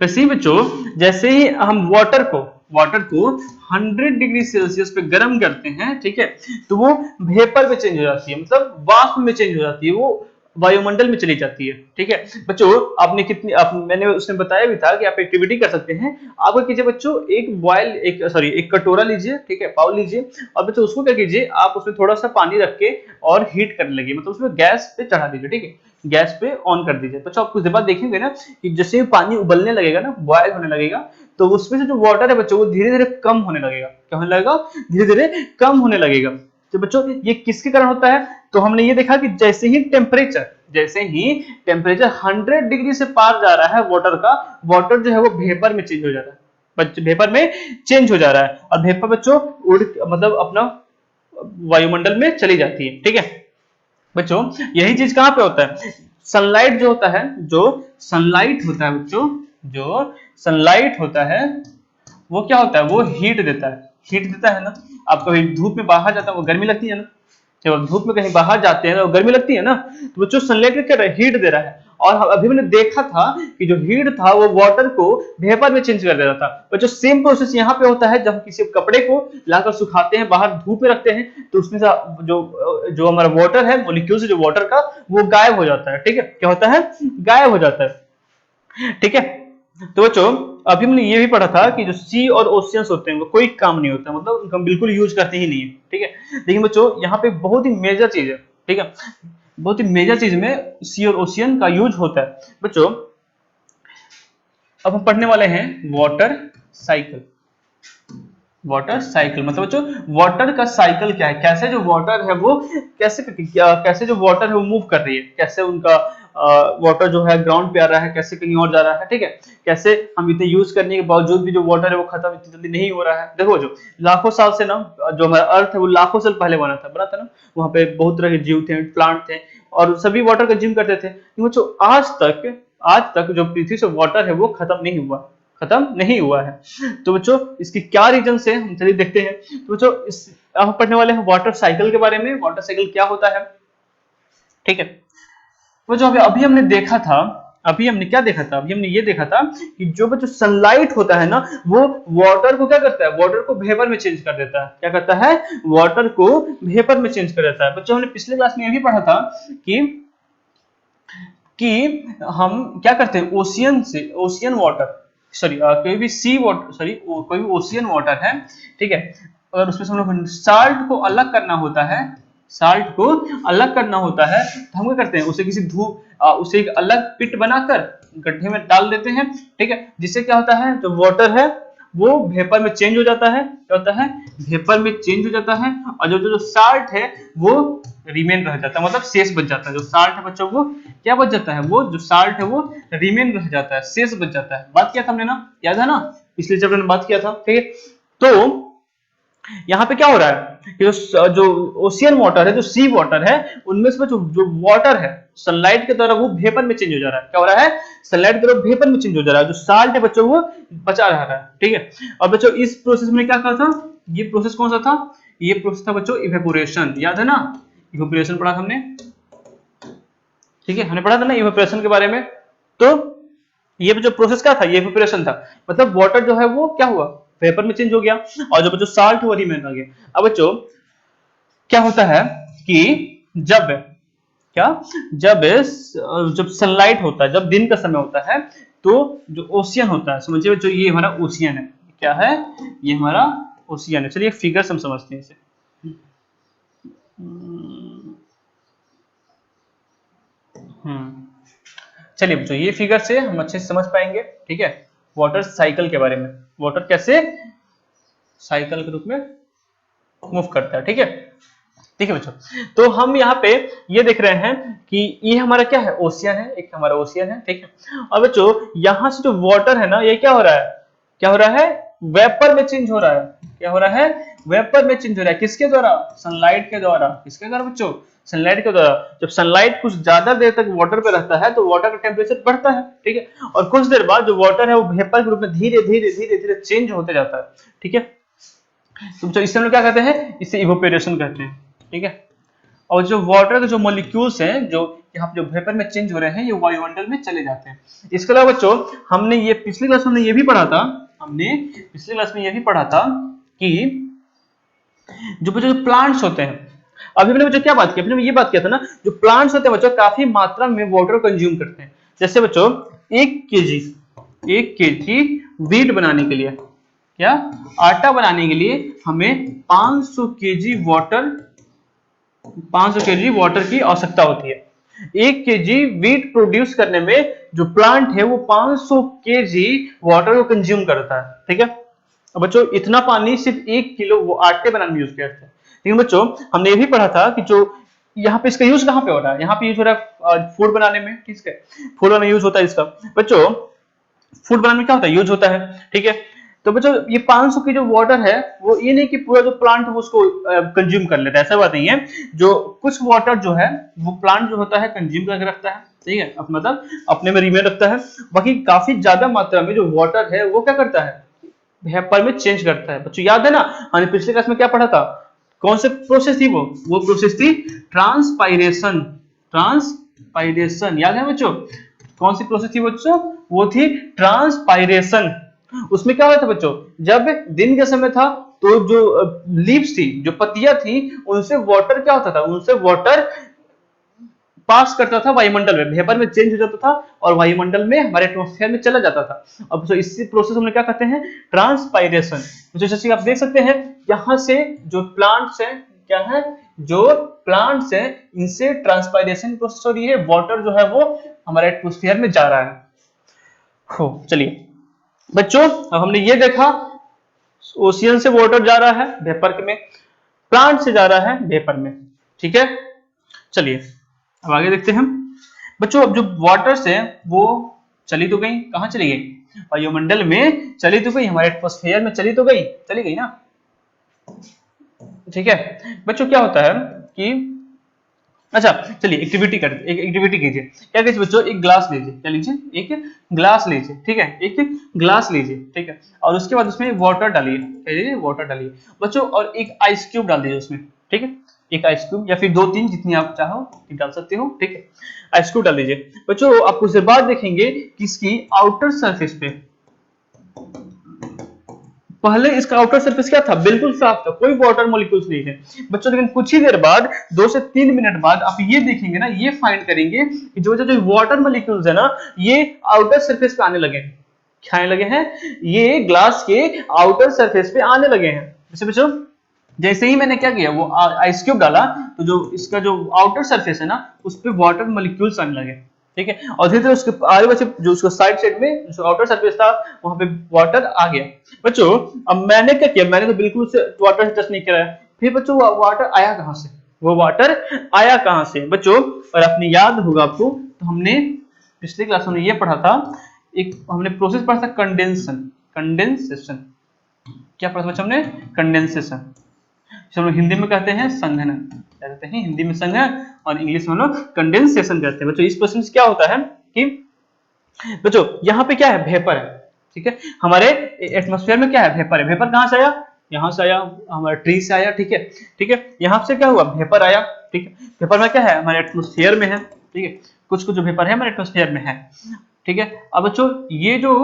वैसे ही बच्चों जैसे ही हम वाटर को 100 डिग्री सेल्सियस पे गर्म करते हैं, ठीक है, तो वो वेपर में चेंज हो जाती है, मतलब वाष्प में चेंज हो जाती है, वो वायुमंडल में चली जाती है, ठीक है। बच्चों मैंने उसने बताया भी था कि आप एक्टिविटी कर सकते हैं। आप क्या कीजिए बच्चों, एक कटोरा लीजिए, ठीक है, बाउल लीजिए, और बच्चों उसको क्या कीजिए, आप उसमें थोड़ा सा पानी रख के और हीट करने लगिए, मतलब उसमें गैस पे चढ़ा दीजिए, ठीक है, गैस पे ऑन कर दीजिए। बच्चों आप कुछ देर बाद देखेंगे ना कि जैसे ही पानी उबलने लगेगा ना, बॉयल होने लगेगा, तो उसमें से जो वाटर है बच्चों वो धीरे धीरे कम होने लगेगा। क्या होने लगेगा? धीरे धीरे कम होने लगेगा। तो बच्चों ये किसके कारण होता है? तो हमने ये देखा कि जैसे ही टेम्परेचर 100 डिग्री से पार जा रहा है वाटर का, वाटर जो है वो वेपर में चेंज हो जा रहा है, वेपर में चेंज हो जा रहा है, और वेपर बच्चों उड़ मतलब अपना वायुमंडल में चली जाती है, ठीक है। बच्चों यही चीज कहां पे होता है? सनलाइट जो होता है, जो सनलाइट होता है बच्चों, जो सनलाइट होता है वो क्या होता है, वो हीट देता है ना। आप कभी धूप में बाहर जाता है, वो गर्मी लगती है ना, जब आप धूप में कहीं बाहर जाते हैं तो गर्मी लगती है ना, तो बच्चों सनलाइट क्या हीट दे रहा है। और अभी मैंने देखा था कि जो हीट था वो वाटर को वेपर में चेंज कर दे रहा था। बच्चों सेम प्रोसेस यहाँ पे होता है, जब हम किसी कपड़े को लाकर सुखाते हैं, बाहर धूप में रखते हैं, तो उसमें से जो जो हमारा वाटर है, मॉलिक्यूल से जो वाटर का, वो गायब हो जाता है, ठीक है, क्या होता है, गायब हो जाता है, ठीक है। तो बच्चों अभी हमने ये भी पढ़ा था कि जो सी और ओशियंस होते हैं वो कोई काम नहीं होता, मतलब उनका हम बिल्कुल यूज करते ही नहीं है, ठीक है। लेकिन बच्चों यहाँ पे बहुत ही मेजर चीज है, ठीक है, बहुत ही मेजर चीज में सी और ओशियन का यूज होता है। बच्चों अब हम पढ़ने वाले हैं वाटर साइकिल। वाटर साइकिल मतलब बच्चों वाटर का साइकिल क्या है, कैसे जो वाटर है वो कैसे जो वाटर है वो मूव कर रही है, कैसे उनका वाटर जो है ग्राउंड पे आ रहा है, कैसे कहीं और जा रहा है, ठीक है, कैसे हम इतने यूज करने के बावजूद भी जो वाटर है वो खत्म इतनी जल्दी नहीं हो रहा है। देखो जो लाखों साल से ना, जो हमारा अर्थ है वो लाखों साल पहले बना था ना, वहां पे बहुत तरह के जीव थे, प्लांट थे, और सभी वाटर कंज्यूम करते थे। बच्चों आज तक जो पृथ्वी से वाटर है वो खत्म नहीं हुआ है। तो बच्चों इसकी क्या रीजन है, हम चलिए देखते हैं। तो बच्चों हम पढ़ने वाले हैं वाटर साइकिल के बारे में। वाटर साइकिल क्या होता है, ठीक है। वो जो अभी हमने देखा था, अभी हमने क्या देखा था, अभी हमने ये देखा था कि जो बच्चों सनलाइट होता है ना, वो वाटर को क्या करता है, वाटर को वेपर में चेंज कर देता है। क्या करता है, वाटर को वेपर में चेंज कर देता है। बच्चों हमने पिछले क्लास में ये भी पढ़ा था कि हम क्या करते हैं, ओशियन से, ओशियन वाटर, सॉरी कोई भी सी वाटर, सॉरी कोई भी ओशियन वाटर है, ठीक है, अगर उसमें से हम लोग साल्ट को अलग करना होता है, साल्ट को अलग करना होता है, तो हम क्या करते हैं, उसे किसी धूप उसे एक अलग पिट बनाकर गड्ढे में डाल देते हैं, ठीक है, जिससे क्या होता है, जो वाटर है वो वेपर में चेंज हो जाता है। क्या होता है, वेपर में चेंज हो जाता है, और जो साल्ट है वो रिमेन रह जाता है, मतलब शेष बच जाता है। जो साल्ट है बच्चों को क्या बच जाता है, वो जो साल्ट है वो रिमेन रह जाता है, शेष बच जाता है। बात किया था हमने ना, याद है ना, पिछले चैप्टर में बात किया था, ठीक है। तो यहाँ पे क्या हो रहा है कि जो ओशियन वाटर है, जो सी वाटर है, उनमें से जो वाटर है सनलाइट के द्वारा वो वेपर में चेंज हो जा रहा है। क्या हो रहा है, सनलाइट के द्वारा वेपर में चेंज हो जा रहा है, जो साल्ट है बच्चों वो बचा रहा है, ठीक है। और बच्चों इस प्रोसेस में क्या कहा था, ये प्रोसेस कौन सा था, ये प्रोसेस था बच्चों इवेपोरेशन, याद है ना, इवेपोरेशन पढ़ा था हमने, ठीक है, हमने पढ़ा था ना इवेपोरेशन के बारे में। तो ये जो प्रोसेस क्या था, ये इवेपोरेशन था, मतलब वाटर जो है वो क्या हुआ, वेपर में चेंज हो गया, और जो बच्चों साल्ट वो रिमेन रह गया। अब बच्चों क्या होता है कि जब क्या जब सनलाइट होता है, जब दिन का समय होता है, तो जो ओशियन होता है, समझिए जो ये हमारा ओशियन है, क्या है, ये हमारा ओशियन है। चलिए फिगर से हम समझते हैं इसे। चलिए बच्चों ये फिगर से हम अच्छे से समझ पाएंगे, ठीक है, वाटर साइकिल के बारे में, वाटर कैसे साइकिल के रूप में मूव करता है, ठीक है। ठीक है बच्चों, तो हम यहाँ पे ये देख रहे हैं कि ये हमारा क्या है, ओशियन है, एक हमारा ओशियन है, ठीक है। और बच्चों यहाँ से जो वाटर है ना, ये क्या हो रहा है, क्या हो रहा है, वेपर में चेंज हो रहा है। क्या हो रहा है, वेपर में चेंज हो रहा है, किसके द्वारा, सनलाइट के द्वारा। किसके द्वारा बच्चों, सनलाइट के द्वारा। जब सनलाइट कुछ ज्यादा देर तक वाटर पे रहता है तो वाटर का टेम्परेचर बढ़ता है, ठीक है, और कुछ देर बाद जो वाटर है वो वेपर के रूप में धीरे धीरे धीरे धीरे चेंज होते जाता है, ठीक है। तो बच्चों इससे हम लोग क्या कहते हैं, इसे इवोपेरेशन कहते हैं, ठीक है। और जो वाटर के जो मॉलिक्यूल्स हैं, जो यहाँ पे जो वेपर में चेंज हो रहे हैं, ये वायुमंडल में चले जाते हैं। इसके अलावा बच्चों हमने ये पिछली क्लास में ये भी पढ़ा था, हमने पिछली क्लास में ये भी पढ़ा था कि जो बच्चों जो प्लांट्स होते हैं, अभी हमने बच्चों क्या बात की, अभी ये बात किया था ना, जो प्लांट्स होते हैं बच्चों काफी मात्रा में वाटर कंज्यूम करते हैं। जैसे बच्चों 1 केजी वीट बनाने के लिए, क्या, आटा बनाने के लिए हमें 500 केजी वाटर की आवश्यकता होती है। 1 केजी वीट प्रोड्यूस करने में जो प्लांट है वो 500 केजी वाटर को कंज्यूम करता है, ठीक है। अब बच्चों इतना पानी सिर्फ 1 किलो वो आटे बनाने में यूज करते हैं। लेकिन बच्चों हमने ये भी पढ़ा था कि जो यहाँ पे इसका यूज कहाँ पे हो रहा है, यहाँ पे यूज हो रहा है फूड बनाने में, ठीक है, फूड बनाने में यूज होता है इसका। बच्चों फूड बनाने में क्या होता है, यूज होता है, ठीक है। तो बच्चों ये 500 की जो वाटर है वो ये नहीं कि पूरा जो प्लांट है उसको कंज्यूम कर लेता है, ऐसा बात नहीं है। जो कुछ वाटर जो है वो प्लांट जो होता है कंज्यूम करके रखता है, ठीक है, मतलब अपने में रिमेन रखता है। बाकी काफी ज्यादा मात्रा में जो वाटर है वो क्या करता है, वेपर में चेंज करता है। बच्चों याद है ना, हमने पिछले क्लास में क्या पढ़ा था, कौन सी प्रोसेस थी वो प्रोसेस थी ट्रांसपाइरेशन। ट्रांसपाइरेशन याद है बच्चों, कौन सी प्रोसेस थी बच्चों, वो थी ट्रांसपाइरेशन। उसमें क्या हुआ था बच्चों, जब दिन का समय था तो जो लीव्स थी, जो पत्तियां थी, उनसे वाटर क्या होता था, उनसे वाटर पास करता था वायुमंडल में, वेपर में चेंज हो जाता था और वायुमंडल में हमारे एटमॉस्फेयर में चला जाता था। अब तो इसी प्रोसेस हम क्या कहते हैं, ट्रांसपाइरेशन। तो जैसे आप देख सकते हैं यहाँ से जो प्लांट्स हैं, क्या है, जो प्लांट्स हैं इनसे ट्रांसपाइरेशन प्रोसेस हो रही है, वाटर जो है वो हमारे एटमॉस्फेयर में जा रहा है। हो चलिए बच्चों अब हमने ये देखा, ओशियन से वाटर जा रहा है वेपर में, प्लांट से जा रहा है वेपर में, ठीक है। चलिए अब आगे देखते हैं बच्चों। अब जो वाटर्स है वो चली तो गई, कहां चली गई, वायुमंडल में चली तो गई, हमारे एटमॉस्फेयर में चली गई ना, ठीक है। बच्चों क्या होता है कि अच्छा चलिए एक एक्टिविटी कीजिए, क्या कीजिए बच्चों, एक ग्लास लीजिए, क्या लीजिए, एक ग्लास लीजिए, ठीक है, एक ग्लास लीजिए, ठीक है, और उसके बाद उसमें वाटर डालिए, क्या लीजिए, वाटर डालिए बच्चों, और एक आइस क्यूब डाल दीजिए उसमें, ठीक है। एक आइस क्यूब, या फिर 2-3 जितनी आप चाहो डाल सकते हो, ठीक है। आइस क्यूब डाल दीजिए बच्चों। आप कुछ देर बाद देखेंगे कि इसकी आउटर सरफेस पे, पहले इसका आउटर सरफेस क्या था, बिल्कुल साफ था, कोई वाटर मॉलिक्यूल्स नहीं थे बच्चों। लेकिन कुछ ही देर बाद 2 से 3 मिनट बाद आप ये देखेंगे ना, ये फाइंड करेंगे कि जो जो वाटर मॉलिक्यूल्स है ना, ये आउटर सरफेस पे आने लगे हैं। क्या आने लगे हैं, ये ग्लास के आउटर सरफेस पे आने लगे हैं। जैसे बच्चों जैसे ही मैंने क्या किया, वो आइस क्यूब डाला, तो जो इसका जो आउटर सरफेस है ना, उस पे वाटर मॉलिक्यूल्स आने लगे, ठीक है। और धीरे धीरे उसके आगे बच्चे जो उसको साइड साइड में जो आउटर सरफेस था, वहां पे वाटर आ गया बच्चों। अब मैंने क्या किया, मैंने तो बिल्कुल से वाटर से टच नहीं किया। फिर बच्चों वाटर आया कहां से, वो वाटर आया कहां से बच्चों। और अपनी याद होगा आपको, तो हमने पिछले क्लास में ये पढ़ा था, एक हमने प्रोसेस पढ़ा था, कंडेंसेशन। कंडेंसेशन क्या पढ़ा था बच्चों हमने, कंडेंसेशन। हम लोग हिंदी में कहते हैं संघनन, क्या कहते हैं हिंदी में संघनन, और इंग्लिश में हम लोग कंडेंसेशन कहते हैं बच्चों। इस क्वेश्चन से क्या होता है कि बच्चों यहाँ पे क्या है, वेपर है, ठीक है। हमारे एटमॉस्फेयर में क्या है, वेपर है। वेपर कहाँ से आया, यहाँ से आया, हमारे ट्री से आया, ठीक है, ठीक है। यहाँ से क्या हुआ, वेपर आया, ठीक है। वेपर में क्या है, हमारे एटमॉस्फेयर में है, ठीक है। कुछ कुछ जो वेपर है हमारे एटमॉस्फेयर में है, ठीक है। अब बच्चों ये जो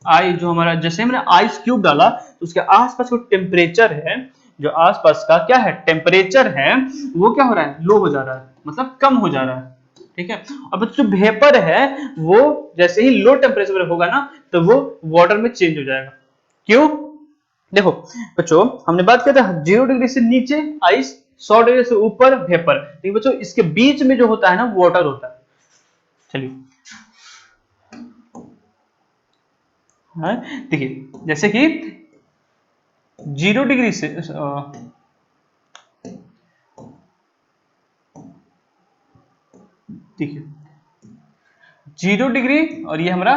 जो हमारा, जैसे मैंने आइस क्यूब डाला, तो उसके आसपास जो टेम्परेचर है, जो आसपास का क्या है टेम्परेचर है, वो क्या हो रहा है, लो हो जा रहा है, मतलब कम हो जा रहा है, ठीक है। अब जो वेपर है वो जैसे ही लो टेम्परेचर पर होगा ना, तो वो वाटर में चेंज हो जाएगा। क्यों, देखो बच्चों हमने बात किया था 0 डिग्री से नीचे आइस, 100 डिग्री से ऊपर वेपर, ठीक बच्चों। इसके बीच में जो होता है ना, वाटर होता है। चलिए देखिए, जैसे कि 0 डिग्री से देखिए 0 डिग्री, और ये हमारा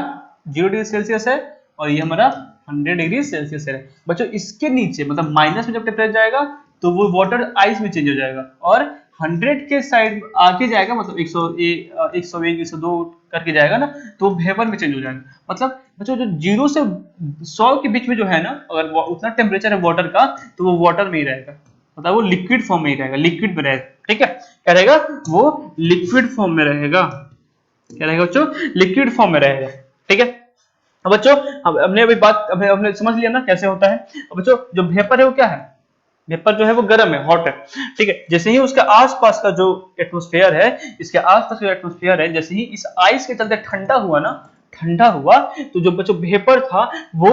0 डिग्री सेल्सियस है, और ये हमारा 100 डिग्री सेल्सियस है बच्चों। इसके नीचे मतलब माइनस में जब टेम्परेचर जाएगा, तो वो वाटर आइस में चेंज हो जाएगा, और 100 के साइड आगे जाएगा, मतलब 101 102 करके जाएगा ना, तो वेपर में चेंज हो जाएगा। मतलब बच्चों जो 0 से 100 के बीच में जो है ना, अगर उतना टेम्परेचर है वाटर का, तो वो वाटर में ही रहेगा, मतलब वो लिक्विड फॉर्म में ही रहेगा, लिक्विड में रहेगा, ठीक है। क्या रहेगा, वो लिक्विड फॉर्म में रहेगा, क्या रहेगा बच्चों, लिक्विड फॉर्म में रहेगा, ठीक है। अब बच्चों हमने अभी बात हमने समझ लिया ना कैसे होता है। अब बच्चों जो वेपर है वो क्या है, वेपर जो है वो गर्म है, हॉट है, ठीक है। जैसे ही उसके आसपास का जो एटमॉस्फेयर है, इसके आसपास जो एटमॉस्फेयर है, जैसे ही इस आइस के चलते ठंडा हुआ ना, ठंडा हुआ, तो जो बच्चों वेपर था वो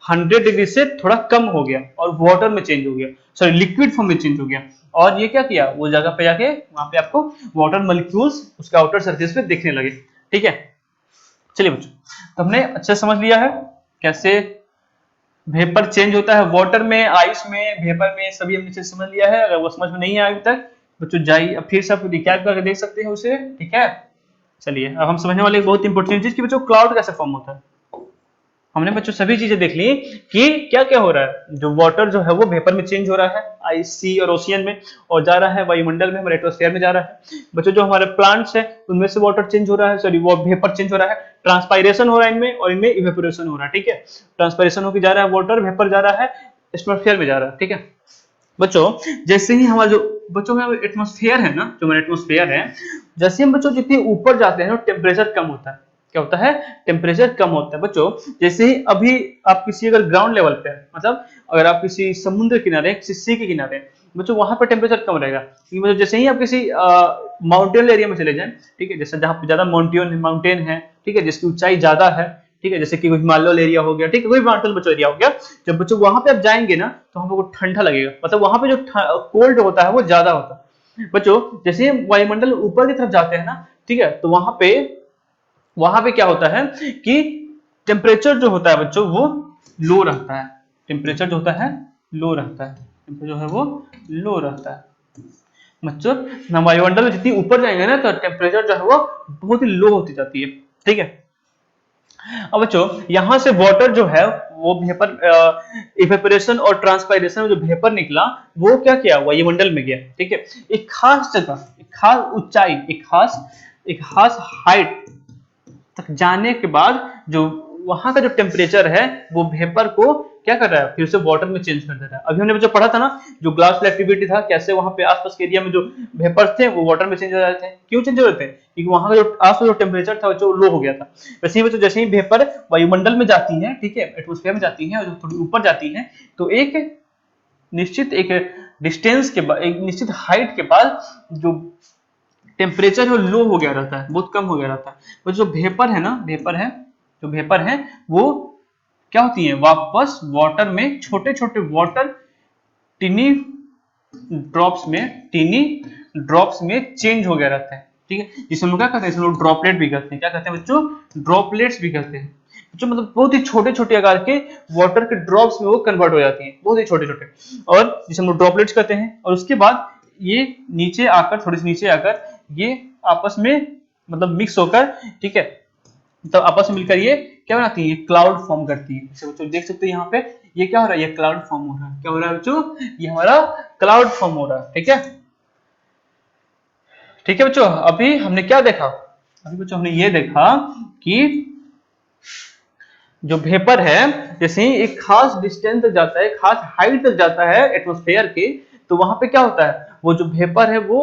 100 डिग्री से थोड़ा कम हो गया, और वाटर में चेंज हो गया, सॉरी लिक्विड फॉर्म में चेंज हो गया। और ये क्या किया, वो जगह पे जाके वहां पे आपको वाटर मॉलिक्यूल्स उसके आउटर सरफेस पे दिखने लगे, ठीक है। चलिए बच्चों, तो हमने अच्छे समझ लिया है कैसे वेपर चेंज होता है वाटर में, आइस में, वेपर में, सभी हमने चीज समझ लिया है। अगर वो समझ में नहीं आया अभी तक बच्चों, जाइए अब फिर से आप रिकैप करके देख सकते हैं उसे, ठीक है। चलिए अब हम समझने वाले एक बहुत इंपॉर्टेंट चीज कि बच्चों क्लाउड कैसे फॉर्म होता है। हमने बच्चों सभी चीजें देख ली कि क्या क्या हो रहा है, जो वाटर जो है वो वेपर में चेंज हो रहा है आइस, सी और ओशियन में, और जा रहा है वायुमंडल में, हमारे एटमॉस्फेयर में जा रहा है बच्चों। जो हमारे प्लांट्स है उनमें से वाटर चेंज हो रहा है, सॉरी वो वेपर चेंज हो रहा है, ट्रांसपायरेशन हो रहा है इनमें, और इनमें इवेपोरेशन हो रहा है, ठीक है। ट्रांसपायरेशन होकर जा रहा है वाटर, वेपर जा रहा है एटमॉस्फेयर में जा रहा है, ठीक है बच्चों। जैसे ही हमारा जो बच्चों में एटमॉस्फेयर है ना, जो हमारा एटमॉस्फेयर है, जैसे हम बच्चों जितने ऊपर जाते हैं टेम्परेचर कम होता है। क्या होता है, टेम्परेचर कम होता है बच्चों। जैसे ही अभी आप किसी अगर ग्राउंड लेवल पे है, मतलब अगर आप किसी समुद्र किनारे, किसी सी के किनारे बच्चों, वहां पर टेम्परेचर कम रहेगा, क्योंकि मतलब जैसे ही आप किसी माउंटेन एरिया में चले जाएं, ठीक है, जैसे जहां पे ज्यादा माउंटेन है, ठीक है, जिसकी ऊंचाई ज्यादा है, ठीक है, जैसे कि हिमालय एरिया हो गया, ठीक है, कोई माउंटेन बच्चों एरिया हो गया, जब बच्चों वहां पे आप जाएंगे ना, तो हमको ठंडा लगेगा, मतलब वहां पे जो कोल्ड होता है वो ज्यादा होता है बच्चों। जैसे वायुमंडल ऊपर की तरफ जाते हैं ना, ठीक है, तो वहां पे क्या होता है कि टेम्परेचर जो होता है बच्चों वो लो रहता है, टेम्परेचर जो होता है लो रहता है, टेम्परेचर जो है वो लो रहता है बच्चों। ना वायुमंडल में जितनी ऊपर जाएंगे ना, तो टेम्परेचर जो है वो बहुत ही लो होती जाती है, ठीक है। अब बच्चों यहां से वाटर जो है वो वेपर, इवेपोरेशन और ट्रांसपायरेशन में जो वेपर निकला, वो क्या किया, वायुमंडल में गया, ठीक है। एक खास जगह, एक खास ऊंचाई, एक खास हाइट तक जाने के बाद जो वहां का जो टेम्परेचर है वो वेपर को क्या कर रहा है, फिर से वाटर में चेंज कर दे रहा है। अभी हमने बच्चों पढ़ा था ना, जो ग्लास एक्टिविटी था, कैसे वहां पे आसपास के एरिया में जो वेपर्स थे वो वाटर में चेंज हो जाते थे। क्यों चेंज हो जाते हैं? क्योंकि वहां का जो आसपास जो टेम्परेचर था जो लो हो गया था। वैसे ही बच्चों जैसे ही वेपर वायुमंडल में जाती है, ठीक है, एटमोस्फेयर में जाती है और जो थोड़ी ऊपर जाती है, तो एक निश्चित एक डिस्टेंस के बाद, एक निश्चित हाइट के बाद जो टेम्परेचर है लो हो गया रहता है, बहुत कम हो गया रहता है। वो जो वेपर है ना, वेपर है, जो वेपर है वो क्या होती है, वापस वाटर में छोटे छोटे वाटर टिनी ड्रॉप्स में चेंज हो गया रहता है, ठीक है। जिसे हम लोग क्या कहते हैं, इसे लोग ड्रॉपलेट भी कहते हैं। क्या कहते हैं बच्चों? ड्रॉपलेट्स भी कहते हैं जो मतलब बहुत ही छोटे छोटे आकार के वाटर के ड्रॉप्स में वो कन्वर्ट हो जाती हैं, बहुत ही छोटे छोटे, और जिसे हम लोग ड्रॉपलेट्स कहते हैं। और उसके बाद ये नीचे आकर, थोड़ी सी नीचे आकर ये आपस में मतलब मिक्स होकर, ठीक है, तो आपस में मिलकर ये क्या बनाती है, ये क्लाउड फॉर्म करती है। जैसे बच्चों देख सकते हैं यहाँ पे ये क्या हो रहा है, ये क्लाउड फॉर्म हो रहा है। क्या हो रहा है बच्चों? ये हमारा क्लाउड फॉर्म हो रहा है, ठीक है। ठीक है बच्चों, अभी हमने क्या देखा? अभी बच्चों हमने ये देखा कि जो वेपर है जैसे ही एक खास डिस्टेंस तक जाता है, खास हाइट तक जाता है एटमॉस्फेयर के, तो वहां पे क्या होता है, वो जो वेपर है वो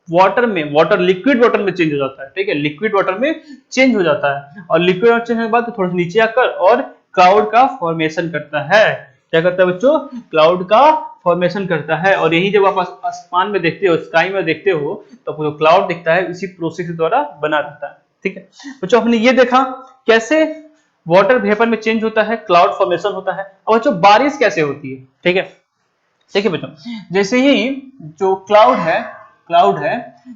वाटर में, लिक्विड वाटर में चेंज हो जाता है, ठीक है, लिक्विड वाटर में चेंज हो जाता है। और लिक्विड वाटर चेंज होने के बाद तो थोड़ा सा नीचे आकर और क्लाउड का फॉर्मेशन करता है। क्या करता है बच्चों? क्लाउड का फॉर्मेशन करता है। और यही जब आप आसमान में देखते हो, स्काई में देखते हो, तो आपको जो क्लाउड दिखता है इसी प्रोसेस के द्वारा बना रहता है, ठीक है बच्चों। हमने ये देखा कैसे वाटर वेपर में चेंज होता है, क्लाउड फॉर्मेशन होता है। अब बच्चों बारिश कैसे होती है, ठीक है। देखिए बच्चों, जैसे ही जो क्लाउड है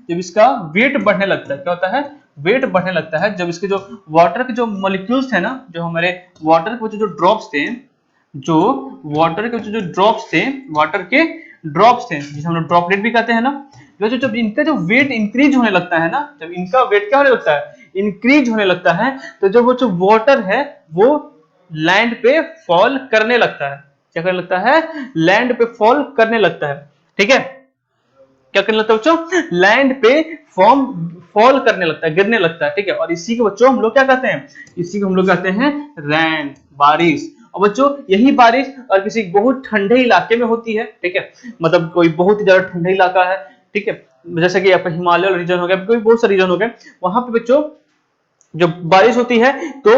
जब इसका वेट बढ़ने लगता है, क्या होता है, वेट बढ़ने लगता है, जब इसके जो वाटर के जो मॉलिक्यूल्स थे ना, जो हमारे वाटर के जो ड्रॉप्स थे, जो वाटर के जो ड्रॉप्स थे, वाटर के ड्रॉप्स थे जिसे हम लोग ड्रॉपलेट भी कहते हैं ना, जो जब इनका जो वेट इंक्रीज होने लगता है ना, जब इनका वेट क्या होने लगता है, इंक्रीज होने लगता है, तो जब वो जो वाटर है वो लैंड पे फॉल करने लगता है। क्या करने लगता है? लैंड पे फॉल करने लगता है, ठीक है। क्या करने लगता है बच्चों? लैंड पे फॉर्म फॉल करने लगता है, गिरने लगता है, ठीक है। और इसी को बच्चों हम लोग क्या कहते हैं? इसी को हम लोग कहते हैं रैन, बारिश। और बच्चों यही बारिश और किसी बहुत ठंडे इलाके में होती है, ठीक है, मतलब कोई बहुत ही ज्यादा ठंडा इलाका है, ठीक है, जैसे कि आपका हिमालय रीजन हो गया, कोई बहुत सारे रीजन हो गए, वहां पे बच्चों जब बारिश होती है तो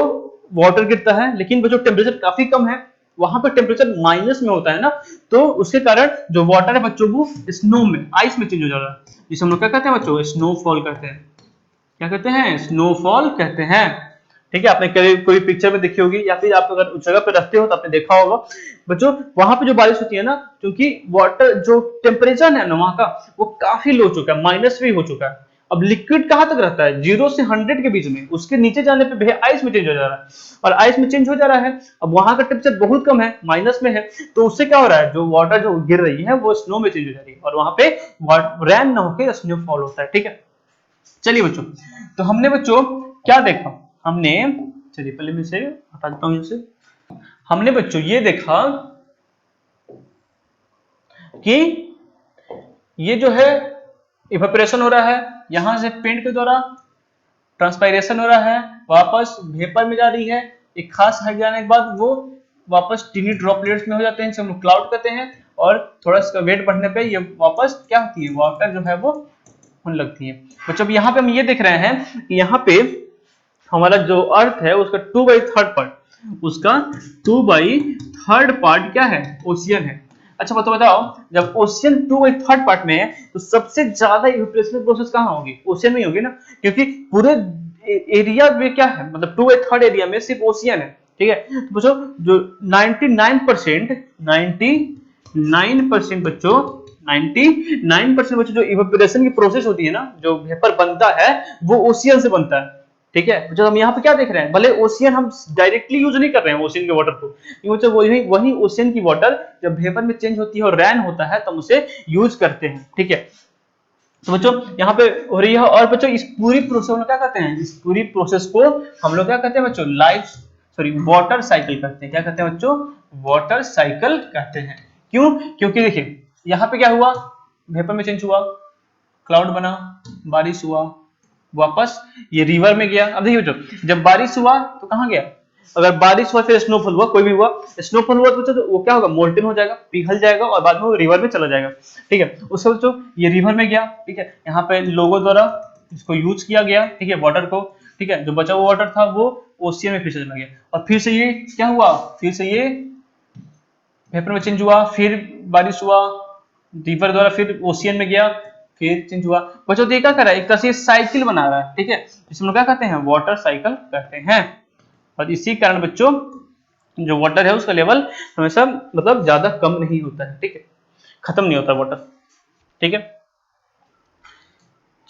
वाटर गिरता है, लेकिन वो जो टेम्परेचर काफी कम है, वहां पर टेम्परेचर माइनस में होता है ना, तो उसके कारण जो वाटर है बच्चों वो स्नो में, आइस में चेंज हो जाता है, जिसे हम लोग क्या कहते हैं बच्चों? स्नोफॉल कहते हैं। क्या कहते हैं? स्नोफॉल कहते हैं, ठीक है। आपने कभी कोई पिक्चर में देखी होगी, या फिर आप अगर उस जगह पे रहते हो तो आपने देखा होगा बच्चों, वहां पे जो बारिश होती है ना, क्योंकि वाटर जो टेम्परेचर है ना वहां का वो काफी लो हो चुका है, माइनस भी हो चुका है। अब लिक्विड कहां तक रहता है? 0 से 100 के बीच में, उसके नीचे जाने पे आइस में चेंज हो जा रहा है, और आइस में चेंज हो जा रहा है। अब वहां का टेम्परेचर बहुत कम है, माइनस में है, तो उससे क्या हो रहा है, जो वाटर जो गिर रही है वो स्नो में चेंज हो जा रही है, और वहां पे रैन ना होकर स्नोफॉल होता है, ठीक है। चलिए बच्चों, तो हमने बच्चों क्या देखा? हमने, चलिए पहले मैं से हटा देता हूं इसे। हमने बच्चों ये देखा कि ये जो है इवेपोरेशन हो रहा है, यहां से पेंट के द्वारा ट्रांसपायरेशन हो रहा है, वापस वेपर में जा रही है, एक खास हाइट जाने के बाद वो वापस टीनी ड्रॉपलेट्स में हो जाते हैं, जिसे हम लोग क्लाउड कहते हैं। और थोड़ा सा वेट बढ़ने पे ये वापस क्या होती है, वाटर जो है वो होने लगती है। तो जब यहाँ पे हम ये देख रहे हैं कि यहाँ पे हमारा जो अर्थ है उसका 2/3 पार्ट, उसका 2/3 पार्ट क्या है? ओशियन है। अच्छा बताओ, जब ओशियन 2/3 पार्ट में है तो सबसे ज्यादा इवेपोरेशन प्रोसेस कहाँ होगी? ओशियन में ही होगी ना, क्योंकि पूरे एरिया में क्या है, मतलब 2/3 एरिया में सिर्फ ओशियन है, ठीक है। तो बच्चों जो 99% बच्चों 99% बच्चों जो इवेपोरेशन की प्रोसेस होती है ना, जो वेपर बनता है वो ओशियन से बनता है, ठीक है। जो हम यहाँ पे क्या देख रहे हैं, भले ओशियन हम डायरेक्टली यूज नहीं कर रहे हैं ओशियन के वाटर को, क्योंकि वही वही ओशियन की वाटर जब वेपर में चेंज होती है और रैन होता है तो हम उसे यूज करते हैं, ठीक है। तो बच्चों यहाँ पे हो रही है। और बच्चों इस पूरी प्रोसेस हम लोग क्या कहते हैं, इस पूरी प्रोसेस को हम लोग क्या कहते हैं बच्चों? वाटर साइकिल कहते हैं। क्या कहते हैं बच्चों? वाटर साइकिल कहते हैं। क्यों? क्योंकि देखिए यहाँ पे क्या हुआ, वेपर में चेंज हुआ, क्लाउड बना, बारिश हुआ, वापस ये रिवर में गया। अब देखिए बच्चों, जब बारिश हुआ तो कहाँ गया? अगर बारिश हुआ फिर स्नोफॉल हुआ, कोई भी हुआ, स्नोफॉल हुआ तो वो क्या होगा, मोल्टेन हो जाएगा, पिघल जाएगा और बाद में वो रिवर में चला जाएगा। ठीक है, उसके बाद जो ये रिवर में गया, ठीक है, यहाँ पे लोगों द्वारा इसको यूज किया गया, ठीक है, वाटर को, ठीक है, जो बचा हुआ वाटर था वो ओशियन में फिर से चला गया, और फिर से ये क्या हुआ, फिर से ये वेपर में चेंज हुआ, फिर बारिश हुआ, रिवर द्वारा फिर ओशियन में गया, फिर चेंज हुआ। बच्चों देखा कर रहा है, एक तरह से साइकिल बना रहा है, ठीक है, इसमें क्या कहते हैं, वाटर साइकिल कहते हैं। और इसी कारण बच्चों जो वाटर है उसका लेवल हमेशा मतलब ज्यादा कम नहीं होता है, ठीक है, खत्म नहीं होता वाटर, ठीक है।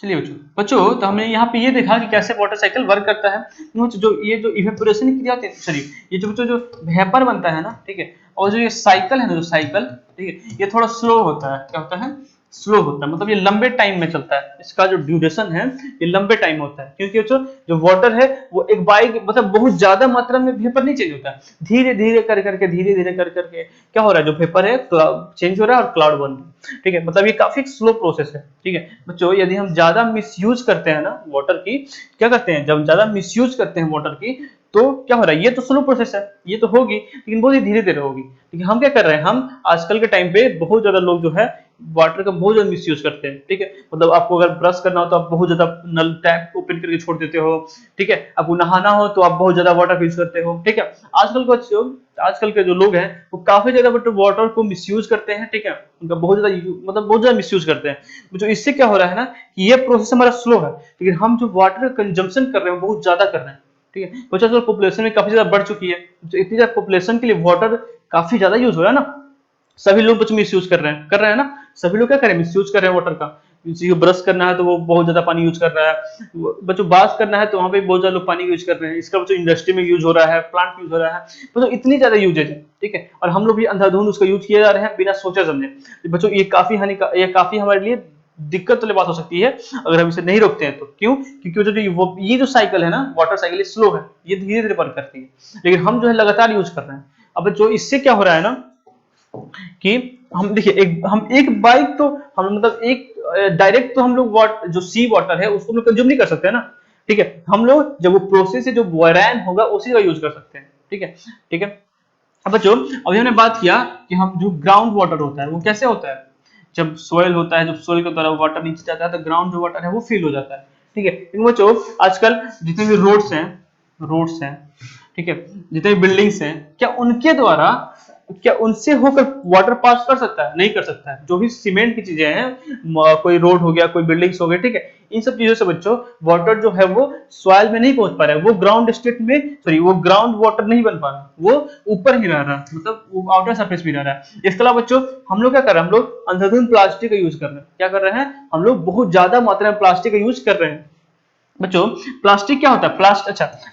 चलिए बच्चों बच्चों तो हमने यहाँ पे ये देखा कि कैसे वाटर साइकिल वर्क करता है। जो ये जो इवेपोरेशन की क्रिया होती है, सॉरी ये जो बच्चों जो वेपर बनता है ना, ठीक है, और जो ये साइकिल है ना, जो साइकिल, ठीक है, ये थोड़ा स्लो होता है, क्या होता है, स्लो होता है, मतलब ये लंबे टाइम में चलता है, इसका जो ड्यूरेशन है ये लंबे टाइम होता है, क्योंकि जो वाटर है वो एक बाइक मतलब बहुत ज्यादा मात्रा में वेपर नहीं चेंज होता है, धीरे धीरे कर करके, धीरे धीरे कर करके क्या हो रहा है, जो वेपर है चेंज हो रहा है और क्लाउड बन रहा है, ठीक है, मतलब ये काफी स्लो प्रोसेस है, ठीक है बच्चों। यदि हम ज्यादा मिसयूज करते हैं ना वाटर की, क्या करते हैं, जब ज्यादा मिसयूज करते हैं वाटर की तो क्या हो रहा है, ये तो स्लो प्रोसेस है, ये तो होगी लेकिन बहुत ही धीरे धीरे होगी, लेकिन हम क्या कर रहे हैं, हम आजकल के टाइम पे बहुत ज्यादा लोग जो है वाटर का बहुत ज्यादा मिसयूज करते हैं, ठीक है, मतलब आपको अगर ब्रश करना हो तो आप बहुत ज्यादा नल टैप ओपन करके छोड़ देते हो, ठीक है, आपको नहाना हो तो आप बहुत ज्यादा वाटर यूज करते हो, ठीक है। आजकल के जो लोग हैं वो काफी ज्यादा वाटर को मिसयूज करते हैं, ठीक है, उनका बहुत ज्यादा मतलब बहुत ज्यादा मिसयूज करते हैं। जो इससे क्या हो रहा है ना कि ये प्रोसेस हमारा स्लो है, लेकिन हम जो वाटर कंजम्पशन कर रहे हैं बहुत ज्यादा कर रहे हैं, ठीक है। बच्चों आजकल पॉपुलेशन में काफी ज्यादा बढ़ चुकी है, तो इतनी ज्यादा पॉपुलेशन के लिए वाटर काफी ज्यादा यूज हो रहा है ना, सभी लोग बच्चों मिस यूज कर रहे हैं ना, सभी लोग क्या करें, मिस यूज कर रहे हैं वाटर का। किसी को ब्रश करना है तो वो बहुत ज्यादा पानी यूज कर रहा है, बच्चों बात करना है तो वहां पे बहुत ज्यादा लोग पानी यूज कर रहे हैं, इसका बच्चों इंडस्ट्री में यूज हो रहा है, प्लांट यूज हो रहा है, तो इतनी ज्यादा यूजेज है, ठीक है, और हम लोग भी अंधाधुंध उसका यूज किए जा रहे हैं बिना सोचे समझे। बच्चों ये काफी हमारे लिए दिक्कत वाली बात हो सकती है अगर हम इसे नहीं रोकते हैं तो। क्यों? क्योंकि ये जो साइकिल है ना, वाटर साइकिल, ये स्लो है, ये धीरे धीरे वर्क करती है, लेकिन हम जो है लगातार यूज कर रहे हैं। अब जो इससे क्या हो रहा है ना कि हम देखिए हम एक बाइक तो हम मतलब एक डायरेक्ट तो हम लोग जो सी वाटर है उसको हम लोग कंज्यूम नहीं कर सकते है ना, ठीक है, हम लोग जब वो प्रोसेस से जो वैरान होगा उसी का यूज कर सकते हैं, ठीक है, ठीक है। अब बच्चों अभी हमने बात किया कि हम जो ग्राउंड वाटर होता है वो कैसे होता है, जब सोयल होता है, जब सोयल के द्वारा वाटर नीचे जाता है तो ग्राउंड जो वाटर है वो फील हो जाता है, ठीक है। लेकिन बच्चों आजकल जितने भी रोड्स हैं, ठीक है, जितने भी बिल्डिंग्स हैं, क्या उनसे होकर वाटर पास कर सकता है? नहीं कर सकता है। जो भी सीमेंट की चीजें हैं, कोई रोड हो गया, कोई बिल्डिंग्स हो गए, ठीक है, इन सब चीजों से बच्चों वाटर जो है वो सॉइल में नहीं पहुंच पा रहा है, वो ग्राउंड स्टेट में, सॉरी वो ग्राउंड वाटर नहीं बन पा रहा, वो ऊपर ही रह रहा है, मतलब वो आउटर सरफेस भी रह रहा है। इसके अलावा बच्चों हम लोग क्या कर रहे हैं, हम लोग अंधाधुंध प्लास्टिक का यूज कर रहे हैं, क्या कर रहे हैं, हम लोग बहुत ज्यादा मात्रा में प्लास्टिक का यूज कर रहे हैं। बच्चों प्लास्टिक क्या होता है,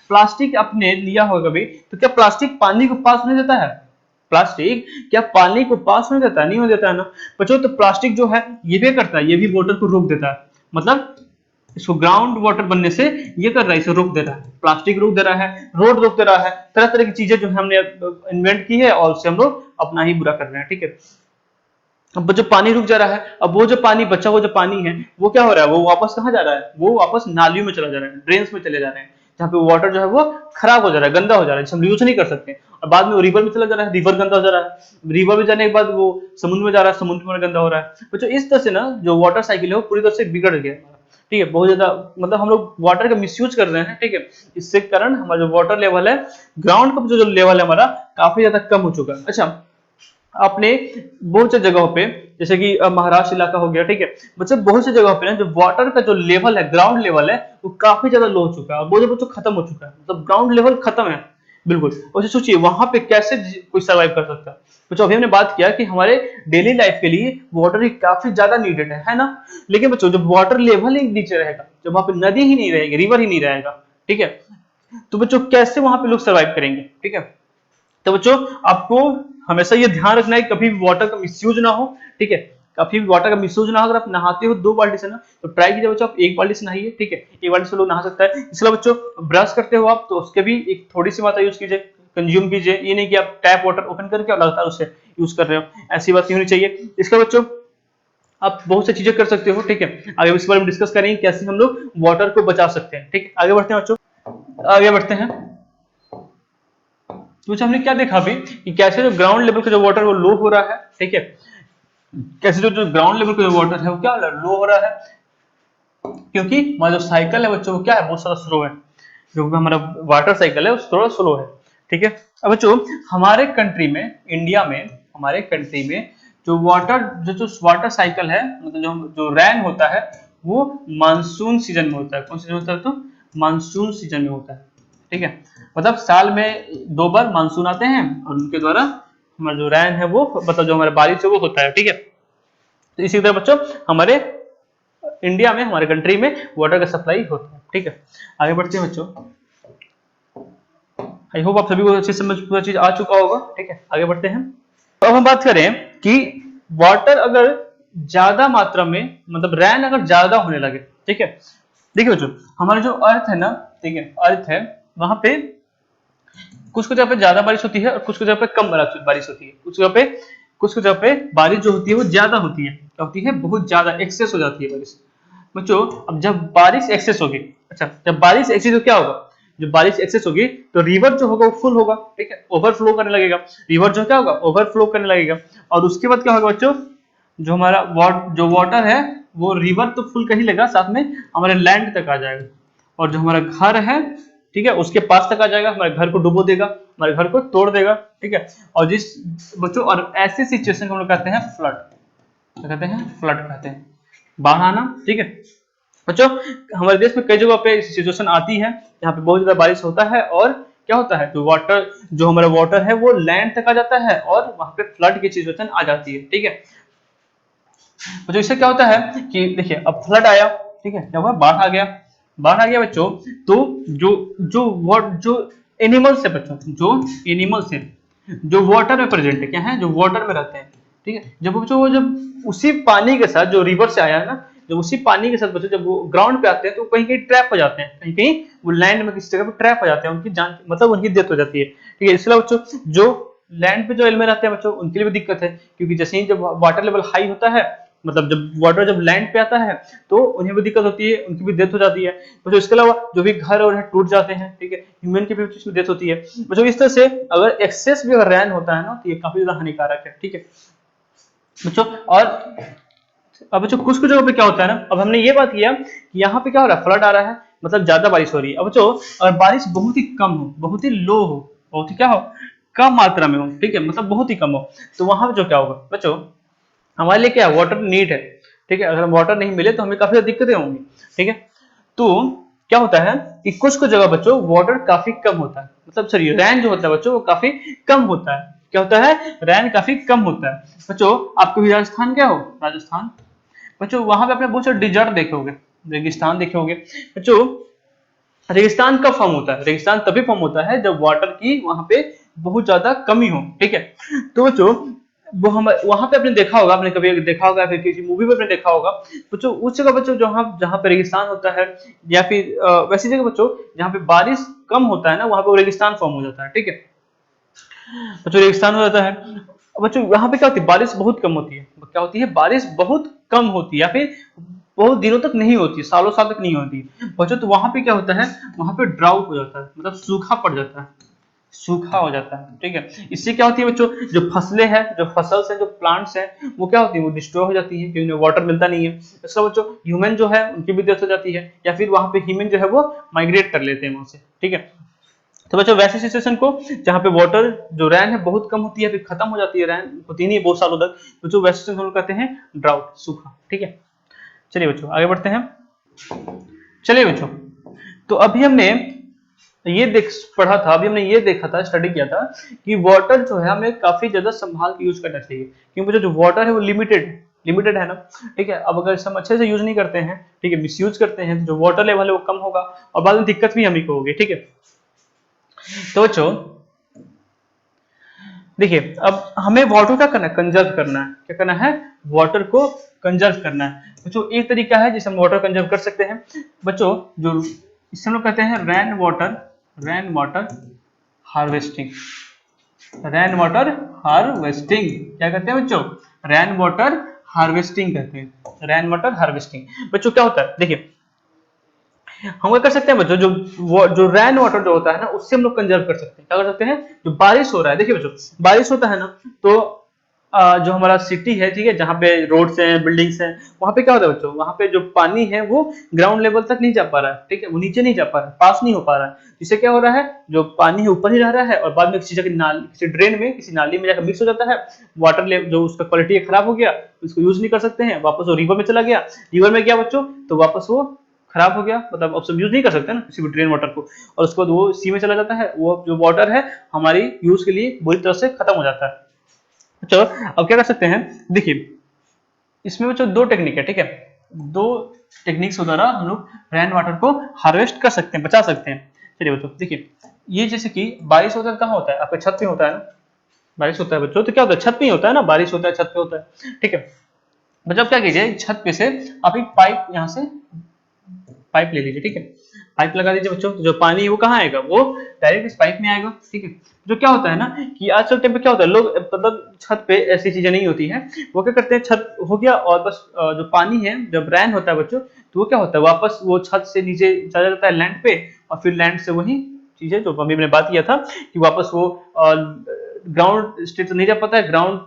प्लास्टिक आपने लिया होगा कभी, तो क्या प्लास्टिक पानी को पास नहीं देता है? प्लास्टिक क्या पानी को पास नहीं देता? नहीं हो देता है ना बच्चों। तो प्लास्टिक जो है ये भी करता है, ये भी वाटर को रोक देता है, मतलब इसको ग्राउंड वाटर बनने से ये कर रहा है, इसे रोक दे रहा है, प्लास्टिक रोक दे रहा है, रोड रोक दे रहा है, तरह तरह की चीजें जो हमने इन्वेंट की है और उससे हम लोग अपना ही बुरा कर रहे हैं, ठीक है। अब जो पानी रुक जा रहा है, अब वो जो पानी बचा हुआ जो पानी है वो क्या हो रहा है, वो वापस कहाँ जा रहा है, वो वापस नालियों में चला जा रहा है, ड्रेन्स में चले जा रहे हैं, जहाँ पे वाटर जो है वो खराब हो जा रहा है, गंदा हो जा रहा है, जिसे हम यूज नहीं कर सकते, और बाद में वो रिवर में चला जा रहा है, रिवर गंदा हो जा रहा है, रिवर में जाने के बाद वो समुद्र में जा रहा है, समुद्र में गंदा हो रहा है। बच्चों इस तरह से ना जो वाटर साइकिल है वो पूरी तरह से बिगड़ गया, ठीक है, बहुत ज्यादा मतलब हम लोग वाटर का मिसयूज कर रहे हैं, ठीक है, इससे कारण हमारा जो वाटर लेवल है, ग्राउंड का जो लेवल है हमारा काफी ज्यादा कम हो चुका है। अच्छा आपने बहुत सी जगहों पे जैसे कि महाराष्ट्र इलाका हो गया, ठीक है, मतलब बहुत सी जगहों पे ना जो वाटर का जो लेवल है, ग्राउंड लेवल है, वो काफी ज्यादा लो हो चुका है, बहुत बच्चों खत्म हो चुका है, मतलब ग्राउंड लेवल खत्म है बिल्कुल। और सोचिए वहां पे कैसे कोई सर्वाइव कर सकता है। बच्चों अभी हमने बात किया कि हमारे डेली लाइफ के लिए वाटर काफी ज्यादा नीडेड है ना, लेकिन बच्चों जब वाटर लेवल ही नीचे रहेगा, जब वहां पे नदी ही नहीं रहेगी, रिवर ही नहीं रहेगा, ठीक है, तो बच्चों कैसे वहां पे लोग सर्वाइव करेंगे, ठीक है। तो बच्चों आपको हमेशा ये ध्यान रखना है कभी भी वाटर का मिसयूज ना हो, ठीक है, कभी भी वाटर का मिसयूज ना हो। अगर आप नहाते हो 2 बाल्टी से ना, तो ट्राई कीजिए बच्चों आप 1 बाल्टी से नहाइए, ठीक है, 1 बाल्टी से लोग नहा सकता है। इसलिए बच्चों ब्रश करते हो आप तो उसके भी एक थोड़ी सी मात्रा यूज कीजिए, कंज्यूम कीजिए, ये नहीं कि आप टैप वाटर ओपन करके और लगातार उसे यूज कर रहे हो, ऐसी बात नहीं होनी चाहिए। इसके बच्चों आप बहुत सी चीजें कर सकते हो, ठीक है, आगे इस बारे में डिस्कस करेंगे कैसे हम लोग वाटर को बचा सकते हैं, ठीक है। आगे बढ़ते हैं बच्चों, आगे बढ़ते हैं। तो हमने क्या देखा अभी कि कैसे जो ग्राउंड लेवल का जो वाटर वो लो हो रहा है, ठीक है, कैसे जो ग्राउंड लेवल का जो वाटर है वो क्या लो हो रहा है, क्योंकि हमारा जो साइकिल है बच्चों वो क्या है बहुत सारा स्लो है, जो हमारा वाटर साइकिल है वो थोड़ा स्लो है, ठीक है। अब बच्चों हमारे कंट्री में, इंडिया में, हमारे कंट्री में जो वाटर साइकिल है, मतलब जो जो रेन होता है वो मानसून सीजन में होता है। कौन सीजन होता है? तो मानसून सीजन में होता है, ठीक है। मतलब साल में 2 बार मानसून आते हैं और उनके द्वारा हमारा जो रेन है वो, मतलब जो हमारा बारिश है वो होता है, ठीक है। तो इसी तरह बच्चों हमारे इंडिया में, हमारे कंट्री में वाटर का सप्लाई होता है, ठीक है। आगे बढ़ते हैं बच्चों, आई होप आप सभी को अच्छे समझ पूरा चीज आ चुका होगा, ठीक है। आगे बढ़ते हैं। तो अब हम बात करें कि वाटर अगर ज्यादा मात्रा में, मतलब रेन अगर ज्यादा होने लगे, ठीक है। देखिए बच्चों हमारा जो अर्थ है ना, ठीक है, अर्थ है, वहां पे कुछ कुछ जगह पे ज्यादा बारिश होती है और कुछ कुछ जगह पे कम बारिश होती है। कुछ जगह पे बारिश जो होती है वो ज्यादा होती है, क्या होती है? बहुत ज्यादा, एक्सेस हो जाती है बारिश। बच्चों अब जब बारिश एक्सेस होगी, अच्छा जब बारिश एक्सेस हो क्या होगा? जब बारिश एक्सेस होगी तो रिवर जो होगा वो फुल होगा, ठीक है, ओवरफ्लो करने लगेगा। रिवर जो क्या होगा? ओवरफ्लो करने लगेगा। और उसके बाद क्या होगा बच्चों? जो हमारा जो वाटर है वो रिवर तो फुल कर ही लेगा, साथ में हमारे लैंड तक आ जाएगा। और जो हमारा घर है, ठीक है, उसके पास तक आ जाएगा, हमारे घर को डुबो देगा, हमारे घर को तोड़ देगा, ठीक है। और जिस बच्चों, और ऐसे सिचुएशन को हम लोग कहते हैं फ्लड। क्या कहते हैं? फ्लड कहते हैं, बाढ़ आना, ठीक है। बच्चों हमारे देश में कई जगहों पे सिचुएशन आती है यहाँ पे बहुत ज्यादा बारिश होता है और क्या होता है, जो हमारा वाटर है वो लैंड तक आ जाता है और वहां पे फ्लड की सिचुएशन आ जाती है, ठीक है। तो इससे क्या होता है कि देखिए अब फ्लड आया, ठीक है, क्या हुआ? बाढ़ आ गया बच्चों। तो जो जो एनिमल्स है बच्चों, जो एनिमल्स है जो वाटर में प्रेजेंट है, क्या है? जो वाटर में रहते हैं, ठीक है। जब बच्चों वो जब उसी पानी के साथ जो रिवर से आया है ना, जब उसी पानी के साथ बच्चों जब वो ग्राउंड पे आते हैं तो कहीं कहीं ट्रैप हो जाते हैं, कहीं कहीं वो लैंड में किसी जगह पे ट्रैप हो जाते हैं, उनकी जान, मतलब उनकी डेथ हो जाती है, ठीक है। इसलिए बच्चों जो लैंड पे जो एनिमल रहते हैं बच्चों उनके लिए भी दिक्कत है, क्योंकि जैसे ही जब वाटर लेवल हाई होता है, मतलब जब वाटर जब लैंड पे आता है तो उन्हें भी दिक्कत होती है, उनकी भी डेथ हो जाती है। बच्चों इसके अलावा जो भी घर और है टूट जाते हैं, ठीक है, ह्यूमन की भी इसमें डेथ होती है। बच्चों इस तरह से अगर एक्सेस भी अगर रैन होता है ना तो ये काफी ज्यादा हानिकारक है, ठीक है बच्चों। और अब बच्चों कुछ कुछ जगह पे क्या होता है ना, अब हमने ये बात किया कि यहाँ पे क्या हो रहा है, फ्लड आ रहा है, मतलब ज्यादा बारिश हो रही है। अब बच्चों अगर बारिश बहुत ही कम हो, बहुत ही लो हो, बहुत ही क्या हो, कम मात्रा में हो, ठीक है, मतलब बहुत ही कम हो, तो वहां पे जो क्या होगा बच्चों, हमारे लिए क्या है, वाटर नीड है, ठीक है। अगर हम वाटर नहीं मिले तो हमें काफी दिक्कतें होंगी, ठीक है। तो क्या होता है कि कुछ कुछ जगह बच्चों वाटर काफी कम होता है, मतलब सॉरी रैन जो होता है बच्चों वो काफी कम होता है। क्या होता है? रैन काफी कम होता है बच्चों। आपको भी राजस्थान क्या हो, राजस्थान बच्चों, वहां पे आपने बहुत सारे डिजर्ट देखे होंगे, रेगिस्तान देखे होंगे बच्चों। रेगिस्तान कब फॉर्म होता है? रेगिस्तान तभी फॉर्म होता है जब वाटर की वहां पे बहुत ज्यादा कमी हो, ठीक है। तो बच्चों वो हम वहां पे आपने देखा होगा, आपने कभी देखा होगा, फिर किसी मूवी में आपने देखा होगा बच्चों, उस जगह बच्चों जहां जहां पे रेगिस्तान होता है, या फिर वैसी जगह बच्चों जहां पे बारिश कम होता है ना, वहां पे रेगिस्तान फॉर्म हो जाता है, ठीक है बच्चों, रेगिस्तान हो जाता है। बच्चों यहाँ पे क्या होती है, बारिश बहुत कम होती है। क्या होती है? बारिश बहुत कम होती है, या फिर बहुत दिनों तक नहीं होती, सालों साल तक नहीं होती बच्चों। तो वहां पे क्या होता है, वहां पे ड्राउट हो जाता है, मतलब सूखा पड़ जाता है, सूखा हो जाता है, ठीक है। इससे क्या होती है बच्चों, जो फसलें हैं, जो फसल्स हैं, जो प्लांट्स हैं, वो क्या होती है, वो डिस्ट्रॉय हो जाती है, क्योंकि उन्हें वाटर मिलता नहीं है। इसका बच्चों ह्यूमन जो है उनकी भी डेथ हो जाती है, या फिर वहां पे ह्यूमन जो है वो माइग्रेट कर लेते हैं वहां से, ठीक है। तो बच्चों वैसे सिचुएशन को जहाँ पे वाटर जो रैन है बहुत कम होती है, फिर खत्म हो जाती है, रैन होती नहीं है बहुत सालों तक, बच्चों वैसे सिचुएशन को कहते हैं ड्राउट, सूखा, ठीक है। चलिए बच्चों आगे बढ़ते हैं। चलिए बच्चों, तो अभी हमने ये पढ़ा था, अभी हमने ये देखा था, स्टडी किया था कि वाटर जो है हमें काफी ज्यादा संभाल के यूज करना चाहिए, क्योंकि जो वाटर है वो लिमिटेड है ना, ठीक है। अब अगर हम अच्छे से यूज नहीं करते हैं, ठीक है, मिसयूज करते हैं, तो जो वाटर लेवल है वो कम होगा और बाद में दिक्कत भी हमें को होगी, ठीक है। तो बच्चों देखिए अब हमें वाटर क्या करना है, कंजर्व करना है। क्या करना है? वाटर को कंजर्व करना है बच्चों। एक तरीका है जिससे हम वाटर कंजर्व कर सकते हैं बच्चों, जो इसे हम लोग कहते हैं rain water harvesting. Rain water harvesting क्या कहते हैं बच्चों? रेन वाटर हार्वेस्टिंग कहते हैं, रेन वाटर हार्वेस्टिंग। बच्चों क्या होता है, देखिए हम क्या कर सकते हैं बच्चों, जो रेन वाटर जो होता है ना, उससे हम लोग कंजर्व कर सकते हैं। क्या कर सकते हैं, जो बारिश हो रहा है, देखिए बच्चों बारिश होता है ना, तो जो हमारा सिटी है, ठीक है, जहाँ पे रोड्स हैं, बिल्डिंग्स हैं, वहाँ पे क्या होता है बच्चों, वहाँ पे जो पानी है वो ग्राउंड लेवल तक नहीं जा पा रहा है, ठीक है, वो नीचे नहीं जा पा रहा है, पास नहीं हो पा रहा है। इससे क्या हो रहा है, जो पानी है ऊपर ही रह रहा है और बाद में किसी जगह नाली, किसी ड्रेन में, किसी नाली में जाकर मिक्स हो जाता है। वाटर लेवल जो उसका क्वालिटी खराब हो गया, उसको यूज नहीं कर सकते हैं, वापस वो रिवर में चला गया। रिवर में गया बच्चों तो वापस वो खराब हो गया, मतलब अब सब यूज नहीं कर सकते ना किसी भी ड्रेन वाटर को, और उसके बाद वो सी में चला जाता है। वो जो वाटर है हमारी यूज के लिए बुरी तरह से खत्म हो जाता है। चलो अब क्या कर सकते हैं, देखिए इसमें बच्चों दो टेक्निक है, ठीक है, दो टेक्निक्स के द्वारा हम लोग रेन वाटर को हार्वेस्ट कर सकते हैं, बचा सकते हैं। चलिए बच्चों देखिए, ये जैसे कि बारिश होता है, कहाँ होता है, आपके छत पे होता है ना, बारिश होता है बच्चों, तो क्या होता है, छत पे ही होता है ना, बारिश होता है छत पे होता है, ठीक है। बच्चों क्या कीजिए, छत पे से आप एक पाइप यहाँ से पाइप ले लीजिए, ठीक है, पाइप लगा दीजिए बच्चों, तो जो पानी है वो कहाँ आएगा, वो डायरेक्ट इस पाइप में आएगा, ठीक है। जो क्या होता है ना कि आजकल टाइम पे क्या होता है, लोग मतलब छत पे ऐसी चीजें नहीं होती हैं, वो क्या करते हैं, छत हो गया और बस जो पानी है जब रैन होता है बच्चों, तो वो क्या होता है, वापस वो छत से नीचे चला जाता है लैंड पे, और फिर लैंड से वही चीजें जो अभी मैंने बात किया था कि वापस वो ग्राउंड स्टेट तो नहीं जा पाता है, ग्राउंड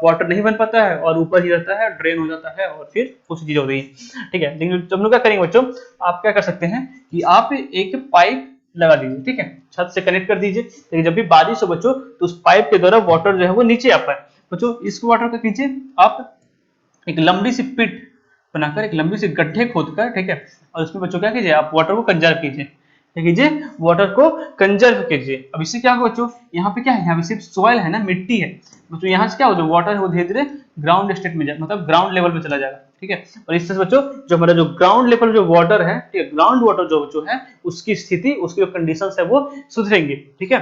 वाटर नहीं बन पाता है और ऊपर ही रहता है, ड्रेन हो जाता है और फिर कुछ चीज हो रही है, ठीक है। लेकिन हम लोग क्या करेंगे बच्चों, आप क्या कर सकते हैं कि आप एक पाइप लगा दीजिए, ठीक है, छत से कनेक्ट कर दीजिए, लेकिन जब भी बारिश हो बच्चों तो उस पाइप के द्वारा वाटर जो है वो नीचे आ पाए बच्चों। इस वाटर का कीजिए आप एक लंबी सी पिट बनाकर, एक लंबी सी गड्ढे खोदकर, ठीक है, और उसमें बच्चों क्या कीजिए, आप वाटर को कंजर्व कीजिए, क्या कीजिए, वाटर को कंजर्व कीजिए। अब इससे क्या होगा बच्चों, यहाँ पे क्या है, यहाँ पे सिर्फ सॉइल है ना, मिट्टी है बच्चों, यहाँ से क्या हो जो वाटर है वो धीरे धीरे ग्राउंड स्टेट में मतलब ग्राउंड लेवल पे चला जाएगा, ठीक है। और इससे बच्चों जो हमारा जो ग्राउंड लेवल जो वाटर है, ठीक है, ग्राउंड वाटर जो बच्चों है उसकी स्थिति, उसकी जो कंडीशन है वो सुधरेंगे, ठीक है।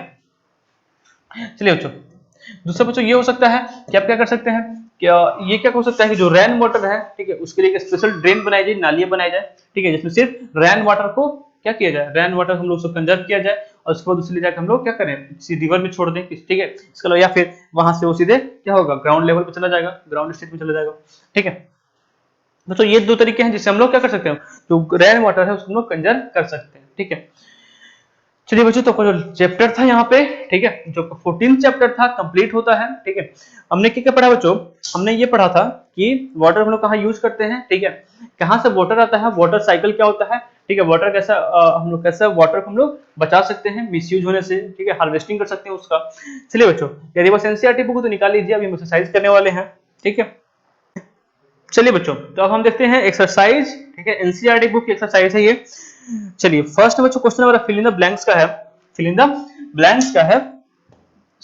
चलिए बच्चों, दूसरा बच्चों ये हो सकता है कि आप क्या कर सकते हैं, क्या ये क्या हो सकता है कि जो रेन वाटर है, ठीक है, उसके लिए एक स्पेशल ड्रेन बनाई जाए, नालियां बनाई जाए, ठीक है, जिसमें सिर्फ रेन वाटर को क्या किया जाए, रेन वाटर हम लोग उसको कंजर्व किया जाए और उसके बाद उसे ले जाकर हम लोग क्या करें, किसी रिवर में छोड़ दें, ठीक है, इसके अलावा या फिर वहां से वो सीधे क्या होगा, ग्राउंड लेवल पे चला जाएगा, ग्राउंड स्टेट में चला जाएगा, ठीक है। दोस्तों ये दो तरीके हैं जिससे हम लोग क्या कर सकते हैं, जो रेन वाटर है उसको हम लोग कंजर्व कर सकते हैं, ठीक है। चलिए बच्चों, तो जो चैप्टर था यहाँ पे, ठीक है, जो 14 चैप्टर था कंप्लीट होता है, ठीक है। हमने क्या क्या पढ़ा बच्चों, हमने ये पढ़ा था कि वाटर हम लोग कहाँ यूज करते हैं, ठीक है, कहाँ से वाटर आता है, वाटर साइकिल क्या होता है, ठीक है, वाटर कैसा हम लोग कैसा वाटर को हम लोग बचा सकते हैं मिसयूज होने से, ठीक है, हार्वेस्टिंग कर सकते हैं उसका। चलिए बच्चों, यदि बस एनसीईआरटी बुक तो निकाल लीजिए, अभी हम एक्सरसाइज करने वाले हैं, ठीक है। चलिए बच्चों, तो अब हम देखते हैं एक्सरसाइज, ठीक है, एनसीईआरटी बुक की एक्सरसाइज है ये। चलिए फर्स्ट बच्चों क्वेश्चन हमारा फिल इन द ब्लैंक्स का है, फिल इन द ब्लैंक्स का है,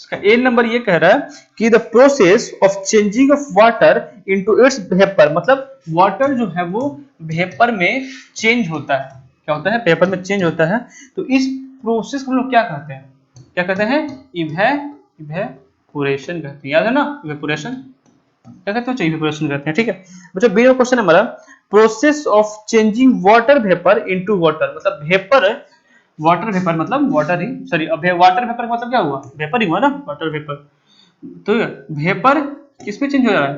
इसका ए नंबर ये कह रहा है कि the process of changing of water into its vapour, मतलब वाटर जो है वो वेपर में चेंज होता है, क्या होता है, वेपर में चेंज होता है, तो इस प्रोसेस को हम लोग क्या कहते हैं, क्या कहते हैं, इवेपोरेशन कहते हैं, याद है ना, इवेपोरेशन क्या कहते हैं, इवेपोरेशन कहते हैं, ठीक है। बच्चों बी में क्वेश्चन हमारा process of changing water vapour into water, मतलब वेपर, वाटर वेपर मतलब वाटर ही, सॉरी अब वाटर वेपर मतलब क्या हुआ, वेपर ही हुआ ना, वाटर वेपर, तो वेपर किसमें चेंज हो रहा है,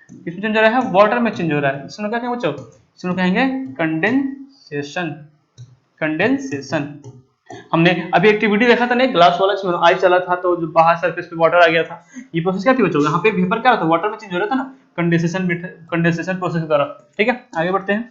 किसमें चेंज हो रहा है, वाटर में चेंज हो रहा है, इसमें क्या कहेंगे बच्चों, इसमें कहेंगे कंडेंसेशन, कंडेंसेशन। हमने अभी एक्टिविटी देखा था ना, ग्लास वाला इसमें आई चला था तो जो बाहर सरफेस पे वाटर आ गया था, ये प्रोसेस क्या थी बच्चों, यहाँ पे वेपर क्या होता है, वाटर में चेंज हो रहा था ना, कंडेंसेशन, कंडेंसेशन प्रोसेस के द्वारा, ठीक है। आगे बढ़ते हैं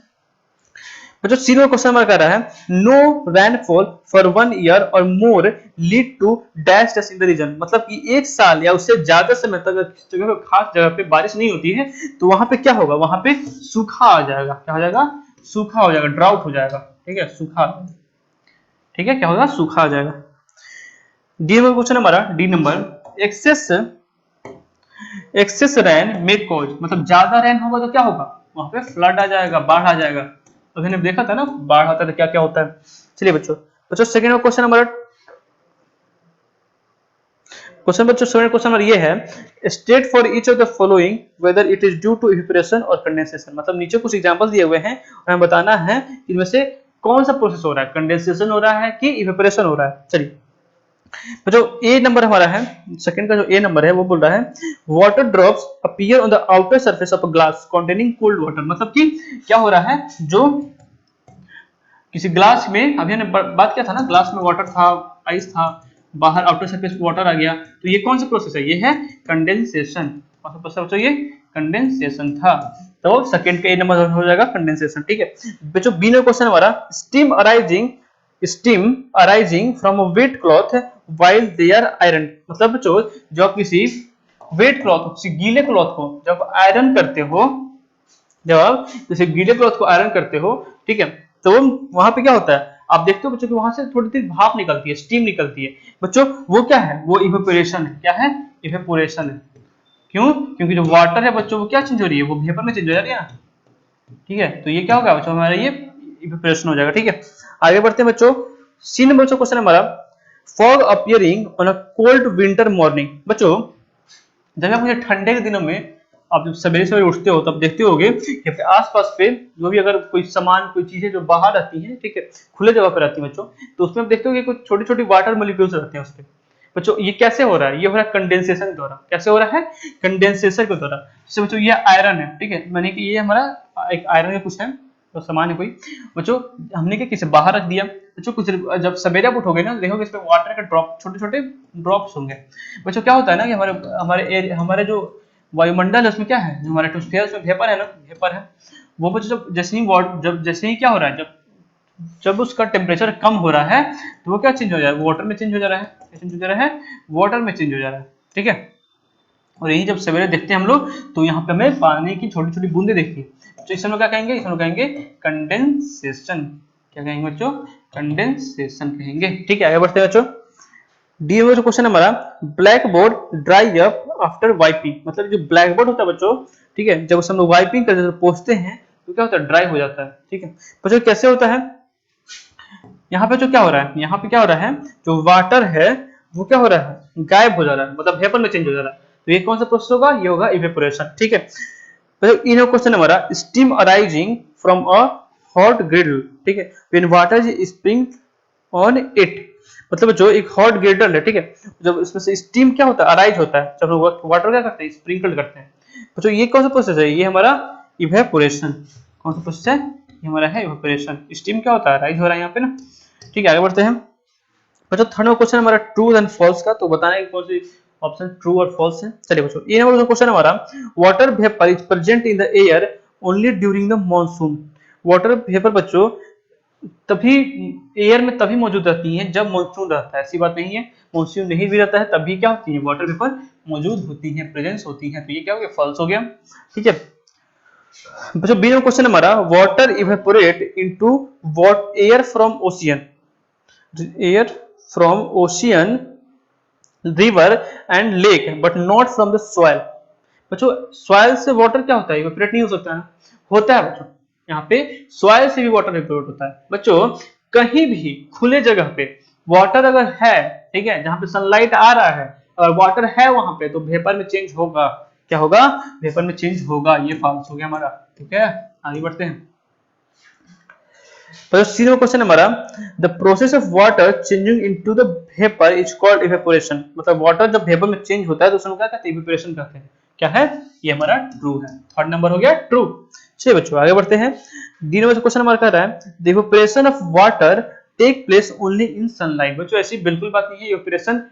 बच्चों, सी में क्वेश्चन नंबर कह रहा है no रैनफॉल for 1 year or more lead to dash dash in the region, मतलब कि एक साल या उससे ज्यादा समय तक जगह खास जगह पे बारिश नहीं होती है तो वहां पे क्या होगा, वहां पे सूखा आ जाएगा, क्या हो जाएगा, सूखा हो जाएगा, ड्राउट हो जाएगा, ठीक है, सूखा, ठीक है, क्या होगा, सूखा आ जाएगा। डी नंबर क्वेश्चन हमारा, डी नंबर एक्सेस, एक्सेस रैन मे कॉज, मतलब ज्यादा रैन होगा तो क्या होगा, वहां पे फ्लड आ जाएगा, बाढ़ आ जाएगा, तो हमने देखा था ना बाढ़ आता है तो क्या क्या होता है। चलिए बच्चों, बच्चों सेकंड क्वेश्चन हमारा, क्वेश्चन बच्चों सेकंड क्वेश्चन हमारा ये है state for each of the following whether it is due to evaporation और कंडेंसेशन, मतलब नीचे कुछ एग्जांपल दिए हुए हैं और हमें बताना है इनमें से कौन सा प्रोसेस हो रहा है, कंडेंसेशन हो रहा है कि इवेपोरेशन हो रहा है। चलिए तो जो ए नंबर हमारा है, सेकंड का जो ए नंबर है वो बोल रहा है water drops appear on the outer surface of glass containing cold water, मतलब कि क्या हो रहा है, जो किसी ग्लास में, अभी हमने बात किया था ना, ग्लास में वाटर था, आइस था, बाहर आउटर सरफेस पे वाटर आ गया, तो ये कौन सा प्रोसेस है? ये है कंडेंसेशन। कौन सा प्रोसेस बच्चों? ये कंडेंसेशन था। तो सेकंड का ए नंबर हो जाएगा कंडेंसेशन। ठीक है बच्चों, बी नंबर क्वेश्चन हमारा, steam arising from a wet cloth while they are iron. मतलब बच्चों, जो आप किसी वेट क्लॉथ, किसी गीले क्लॉथ को जब आयरन करते हो, जब आप जैसे गीले क्लॉथ को आयरन करते हो, ठीक है, तो वहां पे क्या होता है? आप देखते हो बच्चों कि वहां से थोड़ी सी भाप निकलती है, स्टीम निकलती है बच्चों। वो क्या है? वो इवेपोरेशन है। क्या है? इवेपोरेशन है। क्यों? क्योंकि जो वाटर है बच्चों, वो क्या चेंज हो रही है? वो वेपर में चेंज हो जा रही है ना। ठीक है, तो ये क्या होगा बच्चों? हमारा ये इवेपोरेशन हो जाएगा। ठीक है, आगे बढ़ते हैं बच्चों। सी नंबर बच्चों क्वेश्चन हमारा, fog appearing on a cold winter morning. बच्चों, जब आप मुझे ठंडे के दिनों में, आप जब सवेरे सवेरे उठते हो तब देखते होगे कि आपके आसपास पे जो भी अगर कोई सामान, कोई चीजें जो बाहर आती हैं, ठीक है, खुले जगह पर आती है बच्चों, तो उसमें आप देखते हो कि कुछ छोटी छोटी वाटर मॉलिक्यूल्स रहते हैं उसके। बच्चों, ये कैसे हो रहा है? ये हो रहा है कंडेंसेशन के द्वारा। कैसे हो रहा है? कंडेंसेशन के द्वारा। जैसे बच्चों, ये आयरन है, ठीक है, मैंने कि ये हमारा एक आयरन का कुछ है तो सामान है कोई बच्चों, हमने क्या किसे बाहर रख दिया बच्चों। कुछ जब सवेरे आप उठोगे ना, देखोगे इसमें वाटर का ड्रॉप, छोटे छोटे ड्रॉप्स होंगे बच्चों। क्या होता है ना कि हमारे जो वायुमंडल है उसमें क्या है? जो हमारा एटमॉस्फेयर, उसमें वेपर है ना, वेपर है वो बच्चों। जैसे ही क्या हो रहा है, जब जब उसका टेम्परेचर कम हो रहा है, तो वो क्या चेंज हो जा रहा है? वाटर में चेंज हो जा रहा है। क्या चेंज हो जा रहा है? वाटर में चेंज हो जा रहा है। ठीक है, और यही जब सवेरे देखते हैं हम लोग, तो यहाँ पे हमें पानी की छोटी छोटी बूंदे देखती है, तो इसे हम लोग क्या कहेंगे? इसे हम लोग कहेंगे कंडेंसेशन। क्या कहेंगे बच्चों? कंडेंसेशन कहेंगे। ठीक है, आगे बढ़ते हैं बच्चों। डी में जो क्वेश्चन है हमारा, black board dry up after wiping. मतलब जो ब्लैक बोर्ड होता है बच्चों, ठीक है, जब उसे हम लोग वाइपिंग करते हैं, पोंछते हैं, तो क्या होता है? ड्राई हो जाता है। ठीक है बच्चों, कैसे होता है? यहाँ पे जो क्या हो रहा है, यहाँ पे क्या हो रहा है? जो वाटर है वो क्या हो रहा है? गायब हो जा रहा है, मतलब वेपर में चेंज हो जा रहा है। तो ये कौन सा प्रोसेस होगा? ये होगा इवेपोरेशन। ठीक है, तो इन क्वेश्चन हमारा, steam arising from a hot ग्रिडल। ठीक है, when water is spring on it. मतलब जो एक हॉट ग्रिडल है, ठीक है, जब इसमें से स्टीम क्या होता है? अराइज होता है, जब लोग वाटर क्या करते हैं? स्प्रिंकल करते हैं। तो ये कौन सा प्रोसेस है? ये हमारा इवेपोरेशन। कौन सा प्रोसेस है? ये हमारा है इवेपोरेशन। स्टीम क्या होता है? राइज हो रहा है यहाँ पे ना। ठीक है, आगे बढ़ते हैं बच्चों। थर्ड क्वेश्चन हमारा ट्रू एंड फॉल्स का, तो बताना है कौन सी ऑप्शन ट्रू और फॉल्स है। चलिए बच्चों, ये नंबर क्वेश्चन हमारा, water vapour is present in the air only during the monsoon. Water vapour बच्चों तभी एयर में तभी मौजूद रहती हैं जब मानसून रहता है। ऐसी बात नहीं है, मानसून नहीं भी रहता है तभी क्या होती है? वाटर वेपर मौजूद होती है, प्रेजेंस होती है। तो ये क्या हो गया? फॉल्स हो गया। ठीक है बच्चों, बी में क्वेश्चन हमारा, water evaporate into what? Air from ocean. Air from ocean, river and lake, but not from the soil. बच्चों, सॉइल से वाटर क्या होता है? इवेपोरेट नहीं हो सकता है। होता है बच्चों, यहाँ पे सॉइल से भी वाटर इवेपोरेट होता है बच्चों। कहीं भी खुले जगह पे वाटर अगर है, ठीक है, जहां पे सनलाइट आ रहा है, अगर वाटर है वहां पे, तो वेपर में चेंज होगा। क्या होगा? वेपर में चेंज होगा। ये फॉल्स हो गया हमारा। ठीक है, आगे बढ़ते हैं। तो सीधा क्वेश्चन हमारा, the process of water changing into the vapour is called evaporation. मतलब वाटर जब वेपर में चेंज होता है तो उसको क्या कहते हैं? इवेपोरेशन कहते हैं। क्या है? ये हमारा ट्रू है। थर्ड नंबर हो गया ट्रू। चलिए बच्चों, आगे बढ़ते हैं। डी नंबर क्वेश्चन हमारा कह रहा है, the evaporation of water take place only in sunlight. बच्चों, ऐसी बिल्कुल बात नहीं है, इवेपोरेशन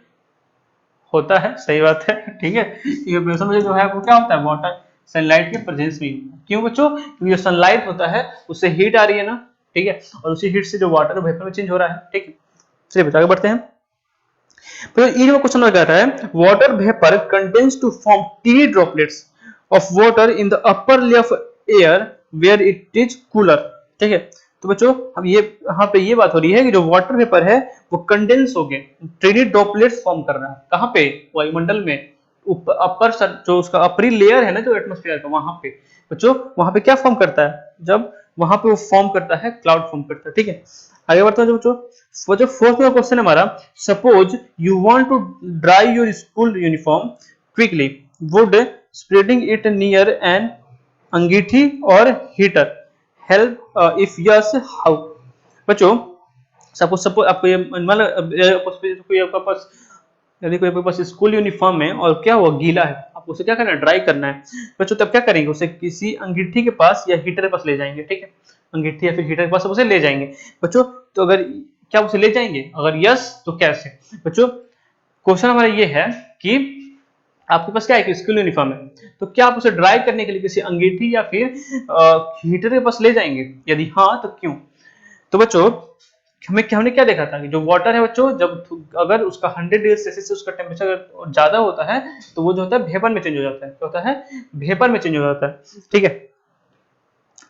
होता है, सही बात है। ठीक है, इवेपोरेशन में जो है वो क्या होता है? वाटर सनलाइट के प्रेजेंस में। क्यों बच्चों? क्योंकि जो सनलाइट होता है उससे हीट आ रही है ना, ठीक है, और उसी हीट से जो वाटर वेपर में चेंज हो रहा है। ठीक है, चलिए बता, आगे बढ़ते हैं। तो ये जो क्वेश्चन लगा रहा है, water vapour condenses to form tiny droplets of water in the upper layer of air where it is cooler. ठीक है, तो बच्चों अब ये यहाँ पे ये बात हो रही है कि जो वाटर वेपर है वो कंडेंस हो गए, टीनी ड्रॉपलेट्स फॉर्म कर रहा है। कहाँ पे? वायुमंडल में। अपर जो उसका अपरी लेयर है ना, जो एटमॉस्फेयर का, वहां पे बच्चों, वहां पे क्या फॉर्म करता है? जब वहां पे वो फॉर्म करता है, क्लाउड फॉर्म करता है। ठीक है, आगे बढ़ते हैं बच्चों। वो जो फोर्थ में क्वेश्चन है हमारा, suppose you want to dry your school uniform quickly, would spreading it near an angithi or heater help? If yes, how? बच्चों, सपोज सपोज आपको ये मतलब कोई आपका पास, यदि कोई आपके पास स्कूल यूनिफॉर्म है और क्या हुआ? गीला है, आपको उसे क्या करना है? ड्राई करना है बच्चों। तब क्या करेंगे? उसे किसी अंगीठी के पास या हीटर के पास ले जाएंगे। ठीक है, अंगीठी या फिर हीटर के पास उसे ले जाएंगे बच्चों। तो अगर क्या उसे ले जाएंगे, अगर यस तो कैसे बच्चों। क्वेश्चन हमारा ये है कि आपके पास क्या है कि स्कूल यूनिफॉर्म है, तो क्या आप उसे ड्राई करने के लिए किसी अंगीठी या फिर हीटर के पास ले जाएंगे, यदि हाँ तो क्यों। तो बच्चों हमने क्या देखा था कि जो वाटर है बच्चों, जब अगर उसका 100 डिग्री सेल्सियस से उसका टेम्परेचर ज्यादा होता है तो वो जो होता है वेपर में चेंज हो जाता है। क्या होता है, वेपर में चेंज हो जाता है, ठीक है।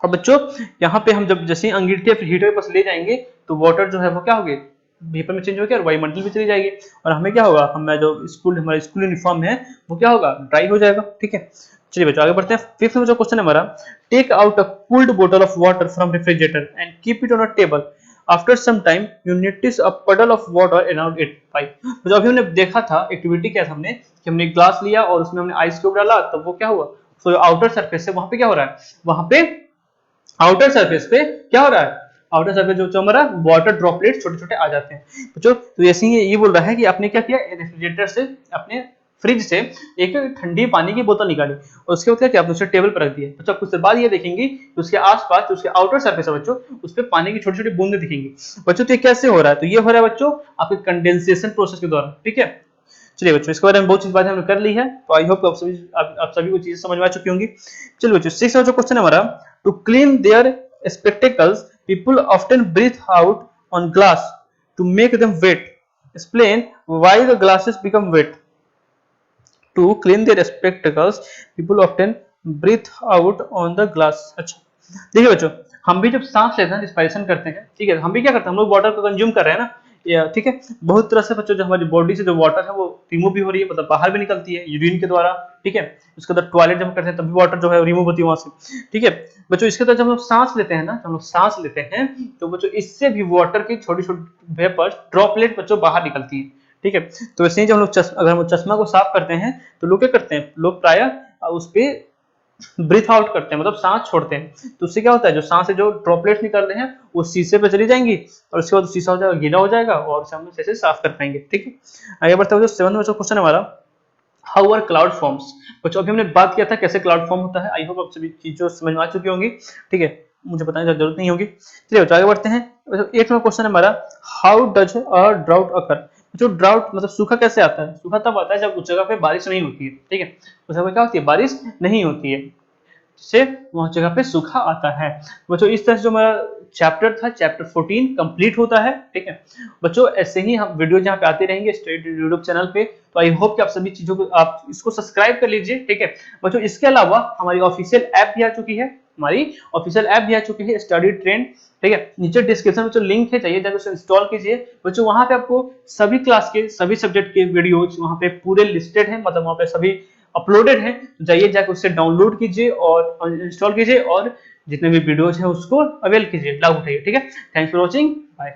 और बच्चों यहाँ पे हम जब जैसे अंगीठी या फिर हीटर के पास ले जाएंगे तो वाटर जो है वो क्या होगी, वेपर में चेंज हो गया और वायुमंडल भी चली जाएगी, और हमें क्या होगा, हमें जो हमारा स्कूल यूनिफॉर्म है वो क्या होगा, ड्राई हो जाएगा, ठीक है। चलिए बच्चों आगे बढ़ते हैं। फिफ्थ जो क्वेश्चन है हमारा, take out a cooled bottle of water from refrigerator and keep it on a table, after some time you notice a puddle of water around it पाइप। तो अभी हमने देखा था, एक्टिविटी क्या था हमने कि हमने ग्लास लिया और उसमें हमने आइस क्यूब डाला, तब वो क्या हुआ, तो आउटर सरफेस है वहां पे क्या हो रहा है, वहां पे आउटर सरफेस पे क्या हो रहा है, आउटर सरफेस जो हमारा वाटर ड्रॉपलेट छोटे छोटे आ जाते हैं बच्चों। तो ऐसे ही ये बोल रहा है कि आपने क्या किया, रेफ्रिजरेटर से, अपने फ्रिज से एक ठंडी पानी की बोतल निकाली और उसके बाद क्या किया, आपने उसे टेबल पर रख दिया बच्चों। कुछ देर बाद ये देखेंगे कि उसके आसपास उसके आउटर सरफेस है बच्चों, उस पर पानी की छोटी छोटी बूंदें दिखेंगी बच्चों। तो ये कैसे हो रहा है, तो ये हो रहा है बच्चों आपके कंडेंसेशन प्रोसेस के द्वारा, ठीक है। चलिए बच्चों इसके बारे में बहुत चीज बातें हमने कर ली है, तो आई होप आप सभी को चीजें समझ में आ चुकी होंगी। चलिए बच्चों सिक्स जो क्वेश्चन है हमारा, to clean their spectacles people often breathe out on glass to make them wet, explain why the glasses become wet। to clean their spectacles people often breathe out on the glass। अच्छा देखिए बच्चों, हम भी जब सांस लेते हैं, respiration करते हैं, ठीक है, हम भी क्या करते हैं, हम लोग वाटर को कंज्यूम कर रहे हैं ना, ठीक है। बहुत तरह से बच्चों जो हमारी बॉडी से जो वाटर है वो रिमूव भी हो रही है, मतलब बाहर भी निकलती है यूरिन के द्वारा, ठीक है। उसके बाद टॉयलेट जब करते हैं तब भी वाटर जो है रिमूव होती है वहां से, ठीक है। बच्चों इसके बाद जब हम सांस लेते हैं ना, जब हम लोग सांस लेते हैं तो बच्चों इससे भी वाटर की छोटी छोटी वेपर ड्रॉपलेट बच्चों बाहर निकलती है, ठीक है। तो वैसे ही जब हम लोग अगर हम चश्मा को साफ करते हैं तो लोग क्या करते हैं, लोग प्राय उस पे ब्रीथ आउट करते हैं, मतलब सांस छोड़ते हैं, तो उससे क्या होता है, जो सांस से जो ड्रॉपलेट्स निकल रहे हैं वो शीशे पे चली जाएंगी और उसके बाद शीशा हो जाएगा, गीला हो जाएगा और उसे हम अच्छे से साफ कर पाएंगे, ठीक है। आगे बढ़ते हुए सेवन में जो क्वेश्चन है हमारा, हाउ आर क्लाउड फॉर्म्स। बच्चों अभी हमने बात किया था कैसे क्लाउड फॉर्म होता है, आई होप आप सभी चीजों समझ में आ चुकी होंगी, ठीक है, मुझे बताने की जरूरत नहीं होगी। चलिए बच्चों आगे बढ़ते हैं। एट में क्वेश्चन है हमारा, हाउ डज अ ड्राउट अकर। जो ड्राउट मतलब सूखा कैसे आता है, सूखा तब आता है जब उस जगह पे बारिश नहीं होती है, ठीक है, उस जगह पे क्या होती है, बारिश नहीं होती है, से वह जगह पे सूखा आता है बच्चों। इस तरह से जो हमारा चैप्टर था, चैप्टर 14 कंप्लीट होता है, ठीक है बच्चों। ऐसे ही हम वीडियो जहाँ पे आते रहेंगे स्टेट यूट्यूब चैनल पे, तो आई होप कि आप सभी चीजों को आप इसको सब्सक्राइब कर लीजिए, ठीक है बच्चों। इसके अलावा हमारी ऑफिशियल ऐप भी आ चुकी है, स्टडी ट्रेंड, ठीक है। नीचे डिस्क्रिप्शन में जो लिंक है, चाहिए जाकर उसे इंस्टॉल कीजिए बच्चों। वहां पे आपको सभी क्लास के सभी सब्जेक्ट के वीडियोज वहां पे पूरे लिस्टेड है, मतलब वहां पे सभी अपलोडेड है, तो जाइए जाकर उससे डाउनलोड कीजिए और इंस्टॉल कीजिए और जितने भी वीडियोज है उसको अवेल कीजिए, लाभ उठाइए, ठीक है। Thanks for watching, bye.